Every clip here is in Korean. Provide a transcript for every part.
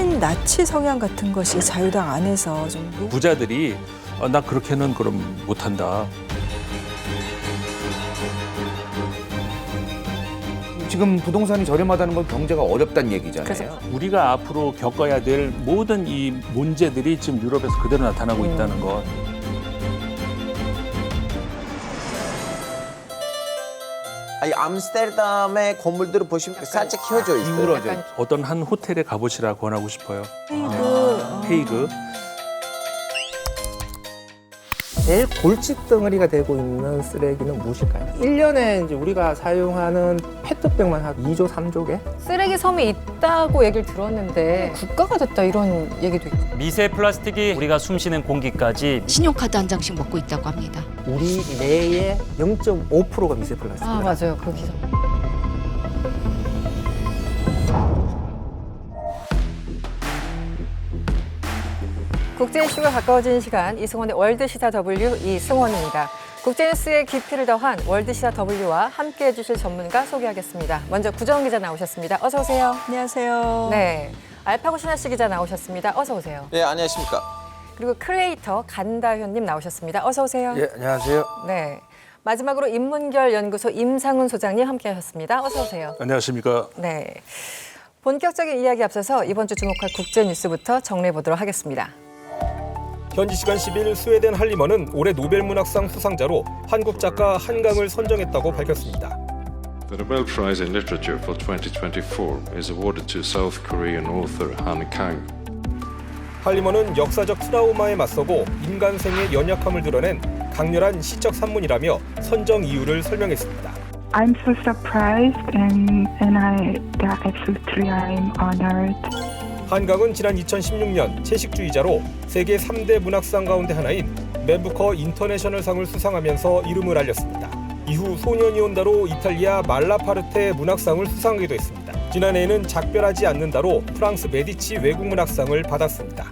친나치 성향 같은 것이 자유당 안에서 좀 부자들이 나 그렇게는 그럼 못한다. 지금 부동산이 저렴하다는 건 경제가 어렵다는 얘기잖아요. 그래서 우리가 앞으로 겪어야 될 모든 이 문제들이 지금 유럽에서 그대로 나타나고 있다는 것. 아니 암스테르담의 건물들을 보시면 살짝 휘어져 있어요. 기울어져. 어떤 한 호텔에 가보시라 권하고 싶어요. 헤이그. 제일 골칫덩어리가 되고 있는 쓰레기는 무엇일까요? 1년에 이제 우리가 사용하는 페트병만 한 2조, 3조 개? 쓰레기 섬이 있다고 얘기를 들었는데 국가가 됐다 이런 얘기도 있고. 미세 플라스틱이 우리가 숨쉬는 공기까지 신용카드 한 장씩 먹고 있다고 합니다. 우리 내의 0.5%가 미세 플라스틱. 아 맞아요 그 기사. 국제 이슈가 가까워지는 시간 이승원의 월드시사 W 이승원입니다. 국제뉴스의 깊이를 더한 월드시사 W와 함께해 주실 전문가 소개하겠습니다. 먼저 구정 기자 나오셨습니다. 어서 오세요. 안녕하세요. 네, 알파고 신하 씨 기자 나오셨습니다. 어서 오세요. 네, 안녕하십니까. 그리고 크리에이터 간다현님 나오셨습니다. 어서 오세요. 예, 안녕하세요. 네, 마지막으로 인문결 연구소 임상훈 소장님 함께하셨습니다. 어서 오세요. 안녕하십니까. 네, 본격적인 이야기 앞서서 이번 주 주목할 국제 뉴스부터 정리해 보도록 하겠습니다. 현지 시간 10일 스웨덴 할리먼은 올해 노벨문학상 수상자로 한국 작가 한강을 선정했다고 밝혔습니다. The Nobel Prize in Literature for 2024 is awarded to South Korean author Han Kang. 할리먼은 역사적 트라우마에 맞서고 인간생의 연약함을 드러낸 강렬한 시적 산문이라며 선정 이유를 설명했습니다. I'm so surprised and absolutely I'm honored. 한강은 지난 2016년 채식주의자로 세계 3대 문학상 가운데 하나인 맨부커 인터내셔널 상을 수상하면서 이름을 알렸습니다. 이후 소년이 온다로 이탈리아 말라파르테 문학상을 수상하기도 했습니다. 지난해에는 작별하지 않는다로 프랑스 메디치 외국문학상을 받았습니다.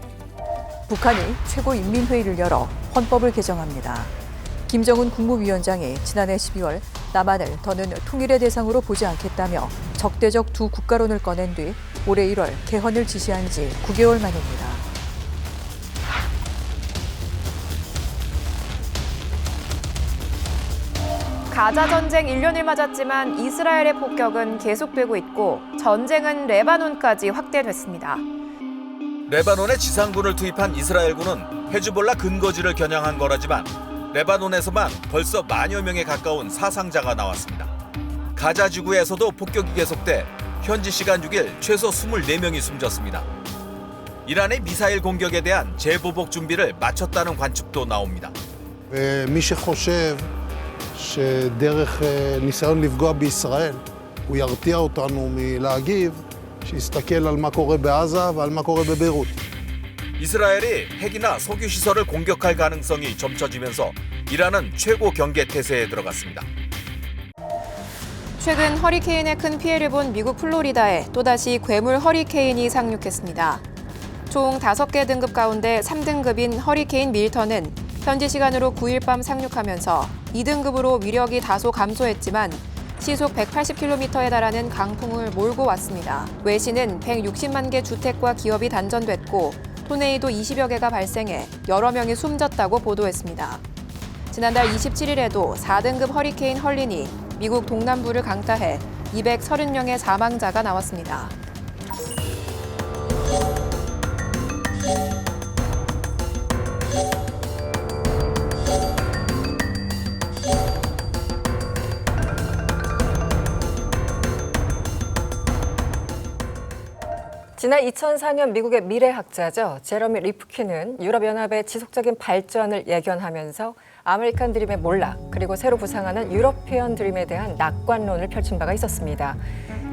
북한이 최고인민회의를 열어 헌법을 개정합니다. 김정은 국무위원장이 지난해 12월 남한을 더는 통일의 대상으로 보지 않겠다며 적대적 두 국가론을 꺼낸 뒤 올해 1월 개헌을 지시한 지 9개월 만입니다. 가자 전쟁 1년을 맞았지만 이스라엘의 폭격은 계속되고 있고 전쟁은 레바논까지 확대됐습니다. 레바논에 지상군을 투입한 이스라엘군은 헤즈볼라 근거지를 겨냥한 거라지만 레바논에서만 벌써 만여 명에 가까운 사상자가 나왔습니다. 가자 지구에서도 폭격이 계속돼 현지 시간 6일 최소 24명이 숨졌습니다. 이란의 미사일 공격에 대한 재보복 준비를 마쳤다는 관측도 나옵니다. ומי שחושב שדרך ניסיון לפגוע בישראל הוא ירתיע אותנו מלהגיב, שיסתכל על מה קורה בעזה ועל מה קורה בביירות. 이스라엘이 핵이나 석유 시설을 공격할 가능성이 점쳐지면서 이란은 최고 경계 태세에 들어갔습니다. 최근 허리케인의 큰 피해를 본 미국 플로리다에 또다시 괴물 허리케인이 상륙했습니다. 총 5개 등급 가운데 3등급인 허리케인 밀턴은 현지 시간으로 9일 밤 상륙하면서 2등급으로 위력이 다소 감소했지만 시속 180km에 달하는 강풍을 몰고 왔습니다. 외신은 160만 개 주택과 기업이 단전됐고 토네이도 20여 개가 발생해 여러 명이 숨졌다고 보도했습니다. 지난달 27일에도 4등급 허리케인 헐린이 미국 동남부를 강타해 230명의 사망자가 나왔습니다. 지난 2004년 미국의 미래학자죠. 제러미 리프킨은 유럽연합의 지속적인 발전을 예견하면서 아메리칸 드림의 몰락 그리고 새로 부상하는 유러피언 드림에 대한 낙관론을 펼친 바가 있었습니다.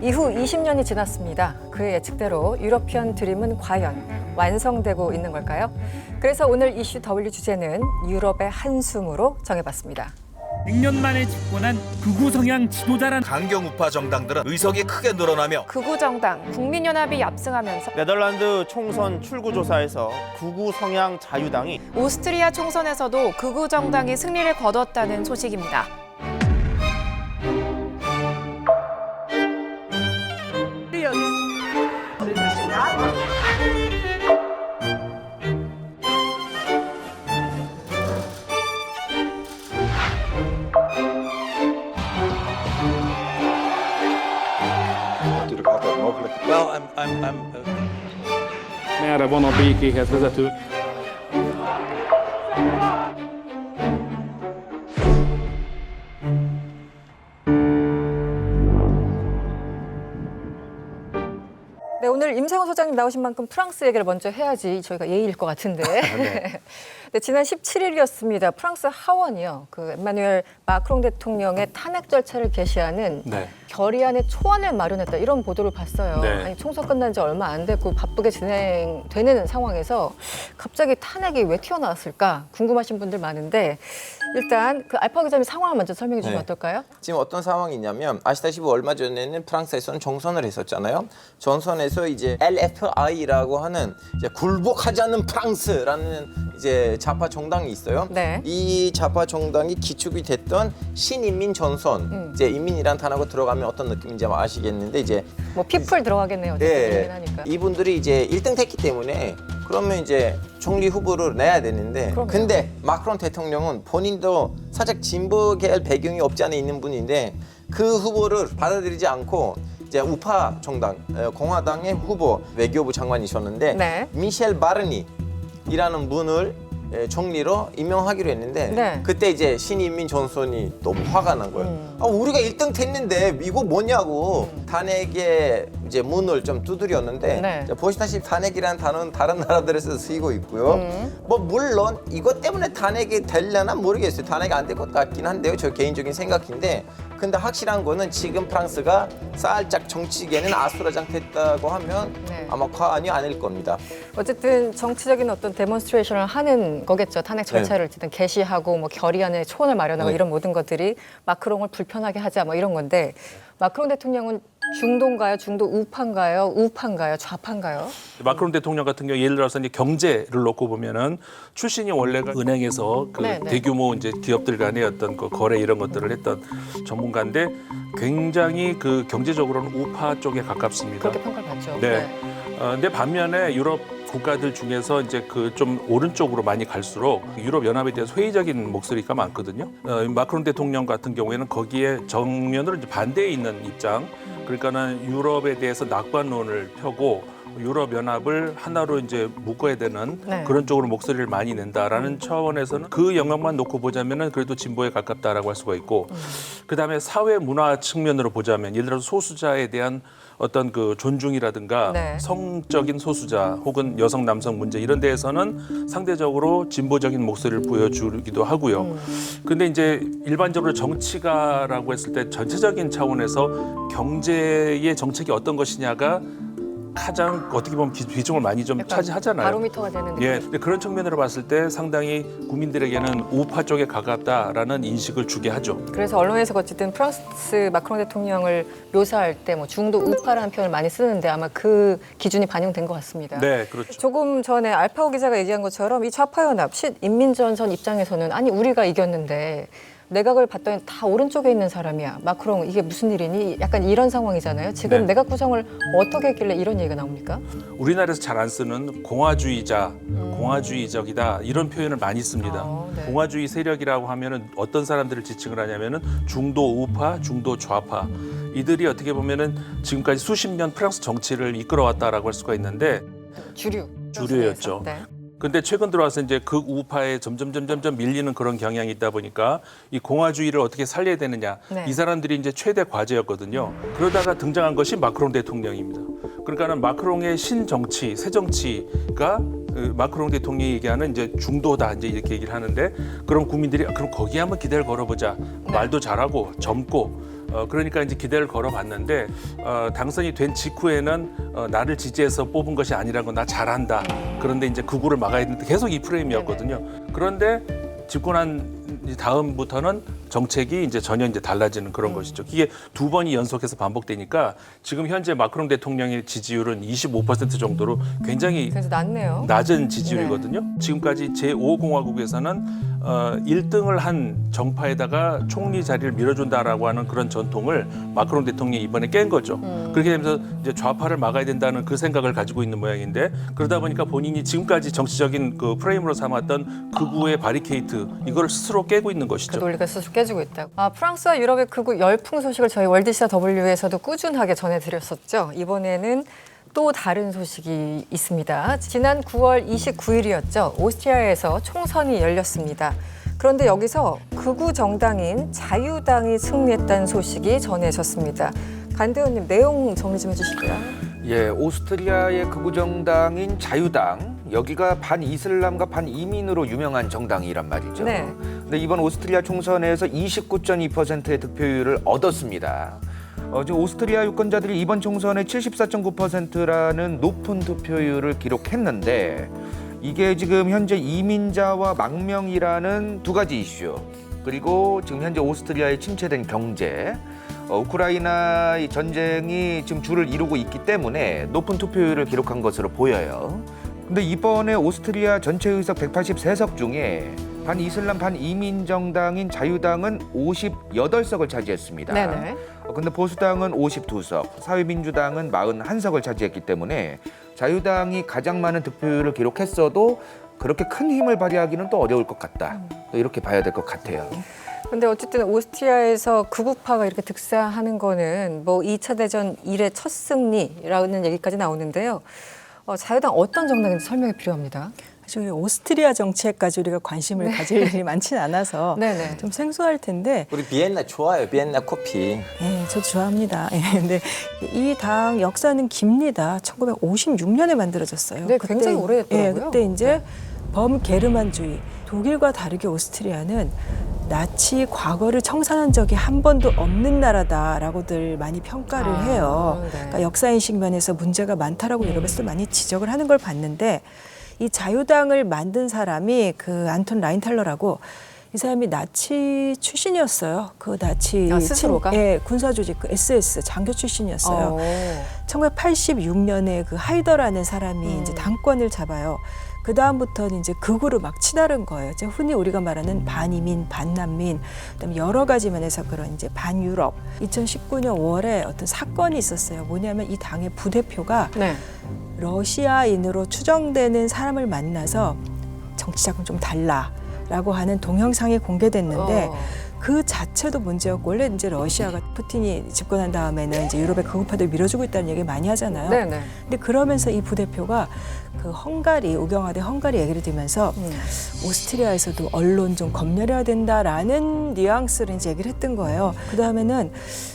이후 20년이 지났습니다. 그의 예측대로 유러피언 드림은 과연 완성되고 있는 걸까요? 그래서 오늘 이슈 W 주제는 유럽의 한숨으로 정해봤습니다. 100년 만에 집권한 극우 성향 지도자란 강경 우파 정당들은 의석이 크게 늘어나며 극우 정당 국민연합이 압승하면서 네덜란드 총선 출구조사에서 극우 성향 자유당이 오스트리아 총선에서도 극우 정당이 승리를 거뒀다는 소식입니다. Merre van a békéhez vezető. 네, 오늘 임상훈 소장님 나오신 만큼 프랑스 얘기를 먼저 해야지 저희가 예의일 것 같은데. 네, 지난 17일이었습니다. 프랑스 하원이요. 그 엠마누엘 마크롱 대통령의 탄핵 절차를 개시하는 네. 결의안의 초안을 마련했다. 이런 보도를 봤어요. 네. 아니, 총선 끝난 지 얼마 안 됐고 바쁘게 진행되는 상황에서 갑자기 탄핵이 왜 튀어나왔을까 궁금하신 분들 많은데 일단 그 알파 기자님 상황을 먼저 설명해 주시면 어떨까요? 지금 어떤 상황이냐면 아시다시피 얼마 전에는 프랑스에서는 정선을 했었잖아요. 정선에서 이제 LFI라고 하는 이제 굴복하지 않는 프랑스라는 이제 좌파 정당이 있어요. 네. 이 좌파 정당이 기축이 됐던 신인민 전선. 이제 인민이란 단어가 들어가면 어떤 느낌인지 아마 아시겠는데 이제 뭐 피플 들어가겠네요. 네. 하니까. 이분들이 이제 1등 됐기 때문에 그러면 이제 총리 후보를 내야 되는데 그럼요. 근데 마크롱 대통령은 본인도 살짝 진보 계열 배경이 없지 않아 있는 분인데 그 후보를 받아들이지 않고 이제 우파 정당 공화당의 후보 외교부 장관이셨는데 네. 미셸 바르니라는 분을 총리로 임명하기로 했는데 네. 그때 이제 신인민 전선이 너무 화가 난 거예요. 아, 우리가 1등 됐는데 이거 뭐냐고 탄핵의 이제 문을 좀 두드렸는데 네. 보시다시피 탄핵이라는 단어는 다른 나라들에서 쓰이고 있고요. 뭐 물론 이것 때문에 탄핵이 되려나 모르겠어요. 탄핵이 안 될 것 같긴 한데요. 저 개인적인 생각인데 근데 확실한 거는 지금 프랑스가 살짝 정치계는 아수라장됐다고 하면 네. 아마 과언이 아닐 겁니다. 어쨌든 정치적인 어떤 데몬스트레이션을 하는 거겠죠. 탄핵 절차를 어쨌든 개시하고 뭐 결의안의 초안을 마련하고 이런 모든 것들이 마크롱을 불편하게 하자 뭐 이런 건데 마크롱 대통령은 중도인가요? 중도 우파인가요? 우파인가요? 좌파인가요? 마크롱 대통령 같은 경우 예를 들어서 이제 경제를 놓고 보면은 출신이 원래가 은행에서 그 네. 대규모 이제 기업들 간의 어떤 그 거래 이런 것들을 했던 전문가인데 굉장히 그 경제적으로는 우파 쪽에 가깝습니다. 그렇게 평가를 받죠. 네. 근데 반면에 유럽 국가들 중에서 이제 그 좀 오른쪽으로 많이 갈수록 유럽 연합에 대해서 회의적인 목소리가 많거든요. 마크롱 대통령 같은 경우에는 거기에 정면으로 이제 반대에 있는 입장. 그러니까는 유럽에 대해서 낙관론을 펴고 유럽 연합을 하나로 이제 묶어야 되는 네. 그런 쪽으로 목소리를 많이 낸다라는 차원에서는 그 영역만 놓고 보자면은 그래도 진보에 가깝다라고 할 수가 있고 그다음에 사회 문화 측면으로 보자면 예를 들어서 소수자에 대한 어떤 그 존중이라든가 네. 성적인 소수자 혹은 여성 남성 문제 이런 데에서는 상대적으로 진보적인 목소리를 보여주기도 하고요. 근데 이제 일반적으로 정치가라고 했을 때 전체적인 차원에서 경제의 정책이 어떤 것이냐가 가장 어떻게 보면 비중을 많이 좀 차지하잖아요. 바로미터가 되는 예, 근데 그런 측면으로 봤을 때 상당히 국민들에게는 우파 쪽에 가깝다라는 인식을 주게 하죠. 그래서 언론에서 어쨌든 프랑스 마크롱 대통령을 묘사할 때 뭐 중도 우파라는 표현을 많이 쓰는데 아마 그 기준이 반영된 것 같습니다. 네, 그렇죠. 조금 전에 알파오 기자가 얘기한 것처럼 이 좌파연합, 인민전선 입장에서는 아니 우리가 이겼는데 내각을 봤더니 다 오른쪽에 있는 사람이야. 마크롱 이게 무슨 일이니? 약간 이런 상황이잖아요. 지금 네. 내각 구성을 어떻게 했길래 이런 얘기가 나옵니까? 우리나라에서 잘 안 쓰는 공화주의자, 공화주의적이다 이런 표현을 많이 씁니다. 네. 공화주의 세력이라고 하면은 어떤 사람들을 지칭을 하냐면은 중도 우파, 중도 좌파 이들이 어떻게 보면은 지금까지 수십 년 프랑스 정치를 이끌어왔다라고 할 수가 있는데 주류였죠. 네. 근데 최근 들어와서 이제 극우파에 점점 밀리는 그런 경향이 있다 보니까 이 공화주의를 어떻게 살려야 되느냐 네. 이 사람들이 이제 최대 과제였거든요. 그러다가 등장한 것이 마크롱 대통령입니다. 그러니까는 마크롱의 신정치, 새 정치가 마크롱 대통령이 얘기하는 이제 중도다 이제 이렇게 얘기를 하는데 그럼 국민들이 그럼 거기에 한번 기대를 걸어보자. 말도 잘하고 젊고. 그러니까 이제 기대를 걸어봤는데 당선이 된 직후에는 나를 지지해서 뽑은 것이 아니라고 나 잘한다. 그런데 이제 극우를 막아야 되는데 계속 이 프레임이었거든요. 그런데 집권한 다음부터는 정책이 이제 전혀 이제 달라지는 그런 것이죠. 이게 두 번이 연속해서 반복되니까 지금 현재 마크롱 대통령의 지지율은 25% 정도로 굉장히 그래서 낮네요. 낮은 지지율이거든요. 지금까지 제5공화국에서는 1등을 한 정파에다가 총리 자리를 밀어준다라고 하는 그런 전통을 마크롱 대통령이 이번에 깬 거죠. 그렇게 되면서 이제 좌파를 막아야 된다는 그 생각을 가지고 있는 모양인데 그러다 보니까 본인이 지금까지 정치적인 그 프레임으로 삼았던 극우의 바리케이트 이걸 스스로 깨고 있는 것이죠. 그 논리가 스스로 깨지고 있다고. 프랑스와 유럽의 극우 열풍 소식을 저희 월드시사 W에서도 꾸준하게 전해드렸었죠. 이번에는 또 다른 소식이 있습니다. 지난 9월 29일이었죠. 오스트리아에서 총선이 열렸습니다. 그런데 여기서 극우 정당인 자유당이 승리했다는 소식이 전해졌습니다. 간대원님 내용 정리 좀 해주실까요? 예, 오스트리아의 극우 정당인 자유당, 여기가 반이슬람과 반이민으로 유명한 정당이란 말이죠. 네. 근데 이번 오스트리아 총선에서 29.2%의 득표율을 얻었습니다. 지금 오스트리아 유권자들이 이번 총선에 74.9%라는 높은 투표율을 기록했는데, 이게 지금 현재 이민자와 망명이라는 두 가지 이슈, 그리고 지금 현재 오스트리아의 침체된 경제, 우크라이나 전쟁이 지금 주를 이루고 있기 때문에 높은 투표율을 기록한 것으로 보여요. 근데 이번에 오스트리아 전체 의석 183석 중에 반이슬람 반이민 정당인 자유당은 58석을 차지했습니다. 네네. 근데 보수당은 52석, 사회민주당은 41석을 차지했기 때문에 자유당이 가장 많은 득표율을 기록했어도 그렇게 큰 힘을 발휘하기는 또 어려울 것 같다. 또 이렇게 봐야 될 것 같아요. 근데 어쨌든 오스트리아에서 극우파가 이렇게 득세하는 거는 뭐 2차 대전 이래 첫 승리라는 얘기까지 나오는데요. 자유당 어떤 정당인지 설명이 필요합니다. 사실 오스트리아 정치에까지 우리가 관심을 가질 일이 많지는 않아서 네네. 좀 생소할 텐데. 우리 비엔나 좋아요. 비엔나 커피. 네, 저도 좋아합니다. 근데 이 당 역사는 깁니다. 1956년에 만들어졌어요. 네, 굉장히 오래됐더라고요. 그때 이제 범게르만주의, 독일과 다르게 오스트리아는 나치 과거를 청산한 적이 한 번도 없는 나라다라고들 많이 평가를 해요. 네. 그러니까 역사인식 면에서 문제가 많다라고 유럽에서 많이 지적을 하는 걸 봤는데, 이 자유당을 만든 사람이 그 안톤 라인탈러라고, 이 사람이 나치 출신이었어요. 그 나치 스스로가? 군사 조직 그 SS 장교 출신이었어요. 1986년에 그 하이더라는 사람이 이제 당권을 잡아요. 그 다음부터는 이제 극우로 막 치달은 거예요. 이제 흔히 우리가 말하는 반이민, 반난민, 그다음에 여러 가지 면에서 그런 이제 반유럽. 2019년 5월에 어떤 사건이 있었어요. 뭐냐면 이 당의 부대표가 네. 러시아인으로 추정되는 사람을 만나서 정치자금 좀 달라라고 하는 동영상이 공개됐는데. 그 자체도 문제였고, 원래 이제 러시아가 푸틴이 집권한 다음에는 이제 유럽의 극우파들 밀어주고 있다는 얘기 많이 하잖아요. 네네. 근데 그러면서 이 부대표가 그 헝가리, 우경화된 헝가리 얘기를 들으면서 오스트리아에서도 언론 좀 검열해야 된다라는 뉘앙스를 이제 얘기를 했던 거예요. 그 다음에는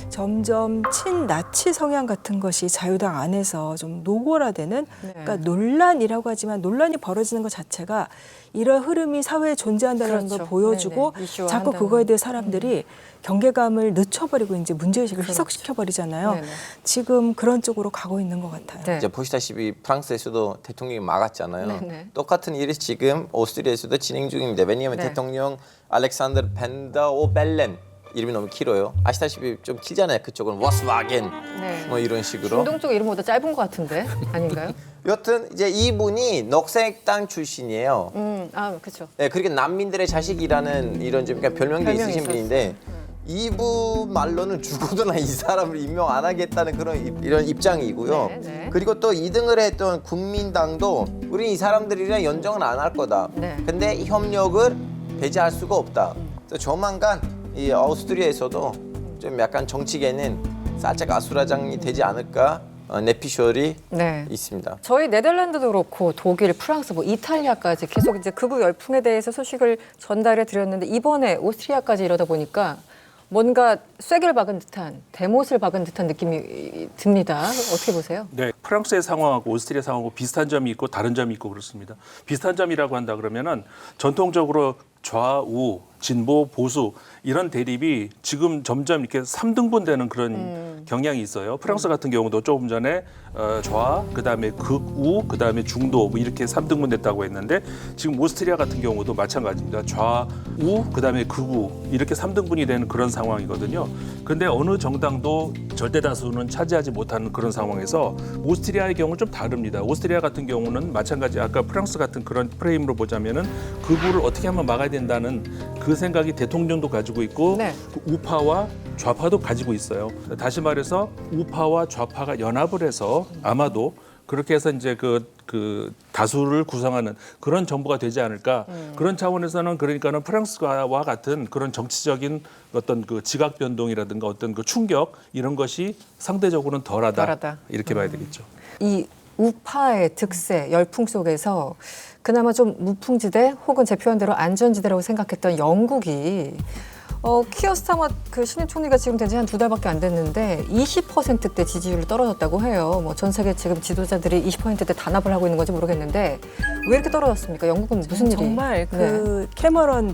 점점 친나치 성향 같은 것이 자유당 안에서 좀 노골화되는, 그러니까 논란이라고 하지만 논란이 벌어지는 것 자체가 이런 흐름이 사회에 존재한다는 걸 보여주고 자꾸 그거에 대해 사람들이 경계감을 늦춰버리고 이제 문제의식을 희석시켜버리잖아요. 네네. 지금 그런 쪽으로 가고 있는 것 같아요. 네. 이제 보시다시피 프랑스에서도 대통령이 막았잖아요. 네네. 똑같은 일이 지금 오스트리아에서도 진행 중입니다. 왜냐하면 네. 대통령 알렉산더 벤더 벨렌, 이름이 너무 길어요. 아시다시피 좀 길잖아요. 그쪽은 워스와겐 네. 뭐 이런 식으로. 중동 쪽 이름보다 짧은 것 같은데 아닌가요? 여튼 이제 이분이 녹색당 출신이에요. 그렇죠. 네, 그렇게 난민들의 자식이라는 이런 좀 그러니까 별명도 있으신 분인데, 이분 말로는 죽어도나 이 사람을 임명 안 하겠다는 그런 이런 입장이고요. 네, 네. 그리고 또 2등을 했던 국민당도 우리 이 사람들이랑 연정은 안 할 거다. 네. 근데 이 협력을 배제할 수가 없다. 그래서 조만간 이 오스트리아에서도 좀 약간 정치계는 살짝 아수라장이 되지 않을까 내피셜이 네. 있습니다. 저희 네덜란드도 그렇고 독일, 프랑스, 뭐 이탈리아까지 계속 이제 극우 열풍에 대해서 소식을 전달해 드렸는데, 이번에 오스트리아까지 이러다 보니까 뭔가 쐐기를 박은 듯한, 대못을 박은 듯한 느낌이 듭니다. 어떻게 보세요? 네, 프랑스의 상황하고 오스트리아 상황하고 비슷한 점이 있고 다른 점이 있고 그렇습니다. 비슷한 점이라고 한다 그러면은 전통적으로 좌우, 진보, 보수 이런 대립이 지금 점점 이렇게 3등분되는 그런 경향이 있어요. 프랑스 같은 경우도 조금 전에 좌, 그다음에 극우, 그다음에 중도 뭐 이렇게 3등분 됐다고 했는데, 지금 오스트리아 같은 경우도 마찬가지입니다. 좌우, 그다음에 극우 이렇게 3등분이 되는 그런 상황이거든요. 그런데 어느 정당도 절대 다수는 차지하지 못하는 그런 상황에서 오스트리아의 경우는 좀 다릅니다. 오스트리아 같은 경우는 마찬가지, 아까 프랑스 같은 그런 프레임으로 보자면은 극우를 어떻게 하면 막아야 된다는 그 생각이 대통령도 가지고 있고 네. 그 우파와 좌파도 가지고 있어요. 다시 말해서 우파와 좌파가 연합을 해서 아마도 그렇게 해서 이제 그 다수를 구성하는 그런 정부가 되지 않을까. 그런 차원에서는 그러니까는 프랑스와 같은 그런 정치적인 어떤 그 지각 변동이라든가 어떤 그 충격 이런 것이 상대적으로는 덜하다. 이렇게 봐야 되겠죠. 이 우파의 득세, 열풍 속에서 그나마 좀 무풍지대 혹은 제 표현대로 안전지대라고 생각했던 영국이 키어 스타머 그 신임 총리가 지금 된 지 한 2달밖에 안 됐는데 20%대 지지율이 떨어졌다고 해요. 뭐 전 세계 지금 지도자들이 20%대 단합을 하고 있는 건지 모르겠는데 왜 이렇게 떨어졌습니까? 영국은 무슨 일이? 정말 그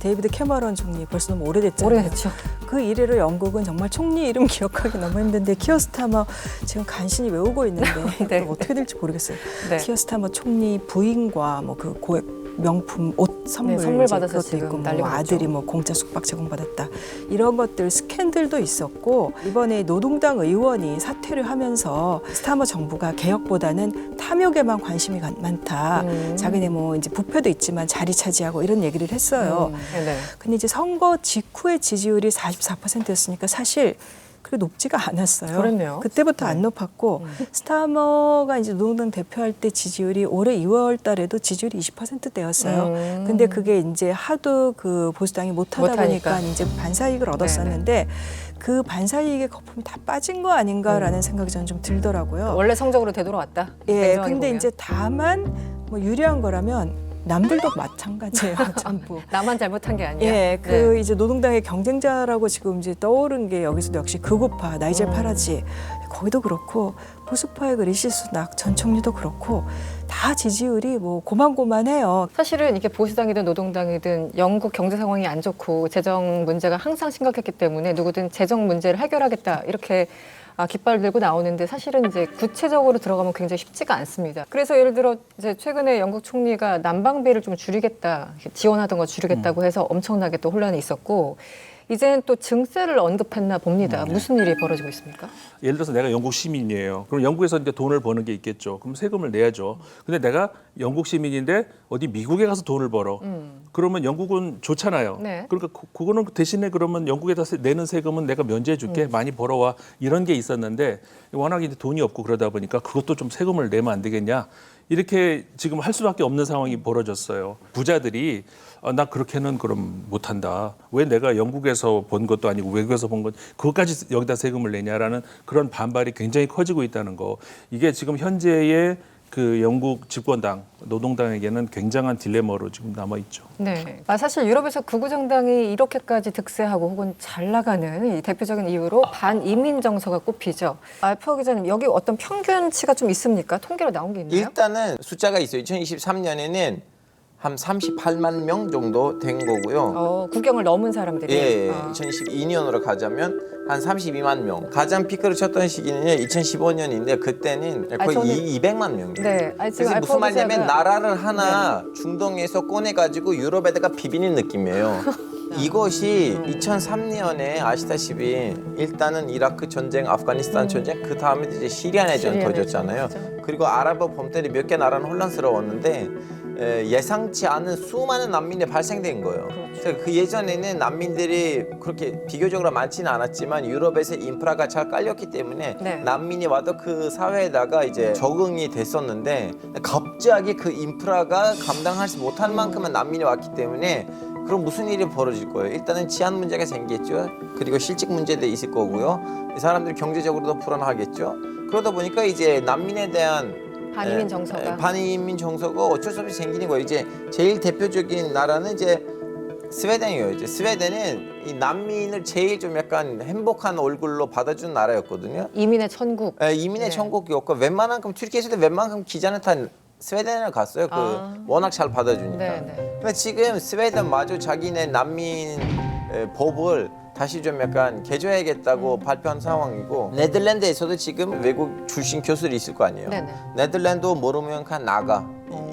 데이비드 캐머런 총리 벌써 너무 오래됐잖아요. 오래됐죠. 그 이래로 영국은 정말 총리 이름 기억하기 너무 힘든데 키어 스타머 지금 간신히 외우고 있는데 네. 어떻게 될지 모르겠어요. 네. 키어 스타머 총리 부인과 뭐 그 고액 명품 옷 선물, 네, 선물 이제 받아서 그것도 지금 있고 뭐 난리가 아들이 났죠. 뭐 공짜 숙박 제공받았다 이런 것들 스캔들도 있었고 이번에 노동당 의원이 사퇴를 하면서 스타머 정부가 개혁보다는 탐욕에만 관심이 많다. 자기네 뭐 이제 부패도 있지만 자리 차지하고 이런 얘기를 했어요. 네. 근데 이제 선거 직후의 지지율이 44%였으니까 사실 그렇게 높지가 않았어요. 그렇네요. 그때부터 안 높았고 스타머가 이제 노동당 대표할 때 지지율이 올해 2월 달에도 지지율이 20%대였어요. 근데 그게 이제 하도 그 보수당이 못하다 보니까 이제 반사이익을 얻었었는데 그 반사이익의 거품이 다 빠진 거 아닌가라는 생각이 저는 좀 들더라고요. 원래 성적으로 되돌아왔다. 예, 냉정하게 근데 보면. 이제 다만 뭐 유리한 거라면 남들도 마찬가지예요. 전부. 나만 잘못한 게 아니야. 예, 그 이제 노동당의 경쟁자라고 지금 이제 떠오른 게 여기서도 역시 극우파 나이젤 파라지 거기도 그렇고 보수파의 그 리시 수낙 전 총리도 그렇고 다 지지율이 뭐 고만고만해요. 사실은 이게 보수당이든 노동당이든 영국 경제 상황이 안 좋고 재정 문제가 항상 심각했기 때문에 누구든 재정 문제를 해결하겠다 이렇게 깃발을 들고 나오는데 사실은 이제 구체적으로 들어가면 굉장히 쉽지가 않습니다. 그래서 예를 들어 이제 최근에 영국 총리가 난방비를 좀 줄이겠다, 지원하던 거 줄이겠다고 해서 엄청나게 또 혼란이 있었고 이제는 또 증세를 언급했나 봅니다. 무슨 일이 벌어지고 있습니까? 예를 들어서 내가 영국 시민이에요. 그럼 영국에서 이제 돈을 버는 게 있겠죠. 그럼 세금을 내야죠. 근데 내가 영국 시민인데 어디 미국에 가서 돈을 벌어. 그러면 영국은 좋잖아요. 네. 그러니까 그거는 대신에 그러면 영국에다 내는 세금은 내가 면제해 줄게. 많이 벌어와. 이런 게 있었는데 워낙 이제 돈이 없고 그러다 보니까 그것도 좀 세금을 내면 안 되겠냐. 이렇게 지금 할 수밖에 없는 상황이 벌어졌어요. 부자들이 나 그렇게는 그럼 못한다. 왜 내가 영국에서 번 것도 아니고 외국에서 본 것 그것까지 여기다 세금을 내냐라는 그런 반발이 굉장히 커지고 있다는 거. 이게 지금 현재의 그 영국 집권당 노동당에게는 굉장한 딜레마로 지금 남아 있죠. 네. 사실 유럽에서 극우 정당이 이렇게까지 득세하고 혹은 잘 나가는 이 대표적인 이유로 반이민 정서가 꼽히죠. 알파 기자님 여기 어떤 평균치가 좀 있습니까? 통계로 나온 게 있나요? 일단은 숫자가 있어요. 2023년에는 한 38만 명 정도 된 거고요. 국경을 넘은 사람들이. 예, 2012년으로 가자면 한 32만 명. 가장 피크를 쳤던 시기는 2015년인데 그때는 거의 200만 명이에요. 네. 그래서 무슨 말이냐면 나라를 하나 중동에서 꺼내가지고 유럽에다가 비비는 느낌이에요. 이것이 2003년에 아시다시피 일단은 이라크 전쟁, 아프가니스탄 전쟁, 그 다음에 이제 시리아 내전 터졌잖아요. 그리고 아랍어 봄 때리 몇 개 나라는 혼란스러웠는데 예상치 않은 수많은 난민이 발생된 거예요. 그래서 그 예전에는 난민들이 그렇게 비교적으로 많지는 않았지만 유럽에서 인프라가 잘 깔렸기 때문에 난민이 와도 그 사회에다가 이제 적응이 됐었는데 갑자기 그 인프라가 감당하지 못할 만큼의 난민이 왔기 때문에 그럼 무슨 일이 벌어질 거예요? 일단은 치안 문제가 생기겠죠. 그리고 실직 문제도 있을 거고요. 이 사람들이 경제적으로도 불안하겠죠. 그러다 보니까 이제 난민에 대한 반이민 정서가 반이민 정서가 어쩔 수 없이 생기는 거예요. 이제 제일 대표적인 나라는 이제 스웨덴이에요. 이제 스웨덴은 이 난민을 제일 좀 약간 행복한 얼굴로 받아준 나라였거든요. 이민의 천국. 이민의 천국이었고 웬만한큼 튀르키예에서도 웬만큼 기자는 다 스웨덴을 갔어요. 워낙 잘 받아주니까. 근데 지금 스웨덴 마저 자기네 난민 법을 다시 좀 약간 개조해야겠다고 발표한 상황이고 네덜란드에서도 지금 외국 출신 교수들이 있을 거 아니에요. 네덜란드 모르면 그냥 나가.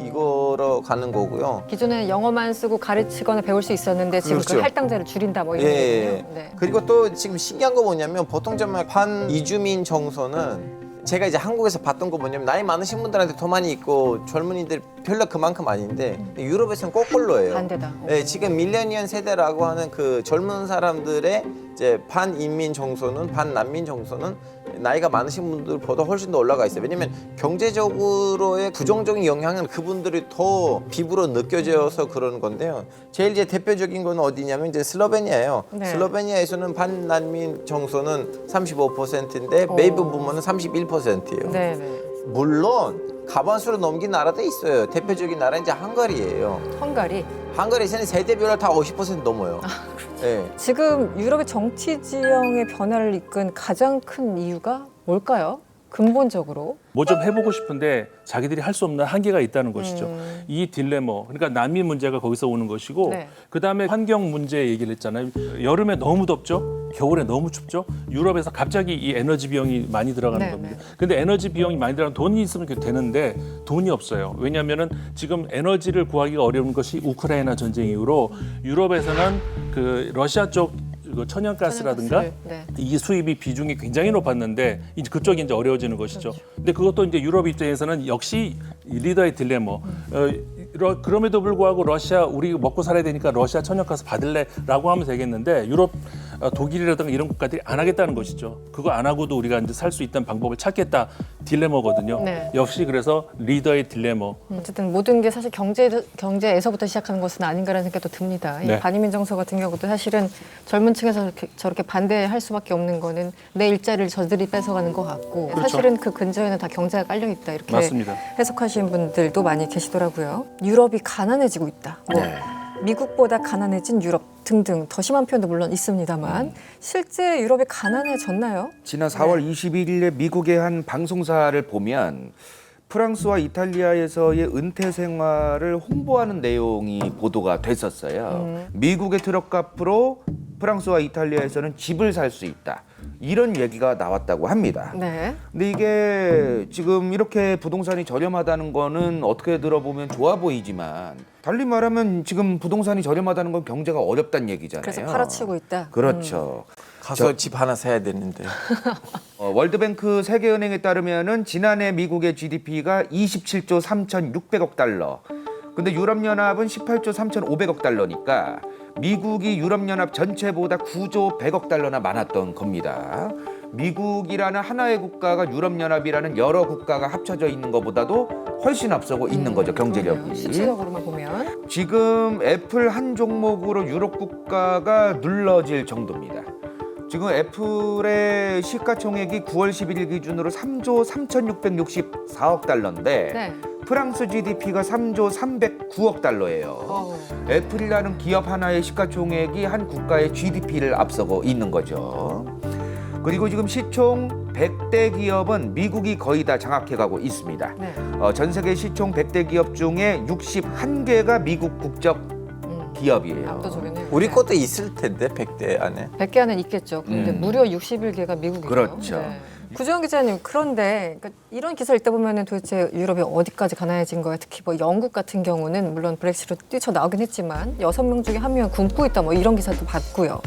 이거로 가는 거고요. 기존에는 영어만 쓰고 가르치거나 배울 수 있었는데 지금 그 할당자를 줄인다 뭐 이런 거군요. 네. 그리고 또 지금 신기한 거 뭐냐면 보통 정말 반이주민 정서는 제가 이제 한국에서 봤던 거 뭐냐면 나이 많으신 분들한테 더 많이 있고 젊은이들 별로 그만큼 아닌데 유럽에서는 거꾸로예요. 반대다. 네, 지금 밀레니언 세대라고 하는 그 젊은 사람들의 이제 반인민 정서는 반난민 정서는 나이가 많으신 분들보다 훨씬 더 올라가 있어요. 왜냐하면 경제적으로의 부정적인 영향은 그분들이 더 피부로 느껴져서 그런 건데요. 제일 이제 대표적인 건 어디냐면 이제 슬로베니아예요. 네. 슬로베니아에서는 반난민 정서는 35%인데 베이비 부머는 31%예요. 네, 네. 물론 가반수로 넘긴 나라도 있어요. 대표적인 나라 이제 헝가리예요. 헝가리. 헝가리에서는 세대별로 다 50% 넘어요. 네. 지금 유럽의 정치 지형의 변화를 이끈 가장 큰 이유가 뭘까요? 근본적으로. 뭐 좀 해보고 싶은데 자기들이 할 수 없는 한계가 있다는 것이죠. 이 딜레마, 그러니까 난민 문제가 거기서 오는 것이고 네. 그다음에 환경 문제 얘기를 했잖아요. 여름에 너무 덥죠. 겨울에 너무 춥죠. 유럽에서 갑자기 이 에너지 비용이 많이 들어가는 네, 겁니다. 근데 에너지 비용이 많이 들어가면 돈이 있으면 되는데 돈이 없어요. 왜냐하면은 지금 에너지를 구하기가 어려운 것이 우크라이나 전쟁 이후로 유럽에서는 그 러시아 쪽 천연가스라든가 네. 이 수입이 비중이 굉장히 높았는데 이제 그쪽이 이제 어려워지는 것이죠. 근데 그것도 이제 유럽 입장에서는 역시 리더의 딜레마. 그럼에도 불구하고 러시아 우리 먹고 살아야 되니까 러시아 천연가스 받을래라고 하면 되겠는데 유럽 독일이라든가 이런 국가들이 안 하겠다는 것이죠. 그거 안 하고도 우리가 이제 살 수 있다는 방법을 찾겠다 딜레마거든요. 네. 역시 그래서 리더의 딜레마. 어쨌든 모든 게 사실 경제에서부터 시작하는 것은 아닌가라는 생각도 듭니다. 이 네. 반인민 정서 같은 경우도 사실은 젊은 층에서 저렇게 반대할 수밖에 없는 거는 내 일자리를 저들이 뺏어가는 것 같고 그렇죠. 사실은 그 근저에는 다 경제가 깔려 있다 이렇게 맞습니다. 해석하시는 분들도 많이 계시더라고요. 유럽이 가난해지고 있다. 미국보다 가난해진 유럽 등등 더 심한 표현도 물론 있습니다만 실제 유럽이 가난해졌나요? 지난 4월 21일에 미국의 한 방송사를 보면 프랑스와 이탈리아에서의 은퇴 생활을 홍보하는 내용이 보도가 됐었어요. 미국의 트럭값으로 프랑스와 이탈리아에서는 집을 살 수 있다. 이런 얘기가 나왔다고 합니다. 네. 근데 이게 지금 이렇게 부동산이 저렴하다는 거는 어떻게 들어보면 좋아 보이지만 달리 말하면 지금 부동산이 저렴하다는 건 경제가 어렵다는 얘기잖아요. 그래서 팔아치고 있다. 그렇죠. 가서 집 하나 사야 되는데. 월드뱅크 세계은행에 따르면은 지난해 미국의 GDP가 27조 3,600억 달러. 근데 유럽연합은 18조 3,500억 달러니까 미국이 유럽연합 전체보다 9조 100억 달러나 많았던 겁니다. 미국이라는 하나의 국가가 유럽연합이라는 여러 국가가 합쳐져 있는 것보다도 훨씬 앞서고 있는 거죠, 경제력이. 실질적으로만 보면. 지금 애플 한 종목으로 유럽 국가가 눌러질 정도입니다. 지금 애플의 시가총액이 9월 11일 기준으로 3조 3,664억 달러인데 네. 프랑스 GDP가 3조 309억 달러예요. 애플이라는 기업 하나의 시가총액이 한 국가의 GDP를 앞서고 있는 거죠. 그리고 지금 시총 100대 기업은 미국이 거의 다 장악해가고 있습니다. 네. 전 세계 시총 100대 기업 중에 61개가 미국 국적 기업이에요. 압도적이네요. 우리 것도 있을 텐데 100대 안에. 100개 안에 있겠죠. 그런데 무려 61개가 미국이에요. 그렇죠. 네. 구정원 기자님, 그런데 그러니까 이런 기사 읽다 보면은 도대체 유럽이 어디까지 가난해진 거야? 특히 뭐 영국 같은 경우는 물론 브렉시트로 뛰쳐나오긴 했지만 6명 중에 1명은 굶고 있다 뭐 이런 기사도 봤고요.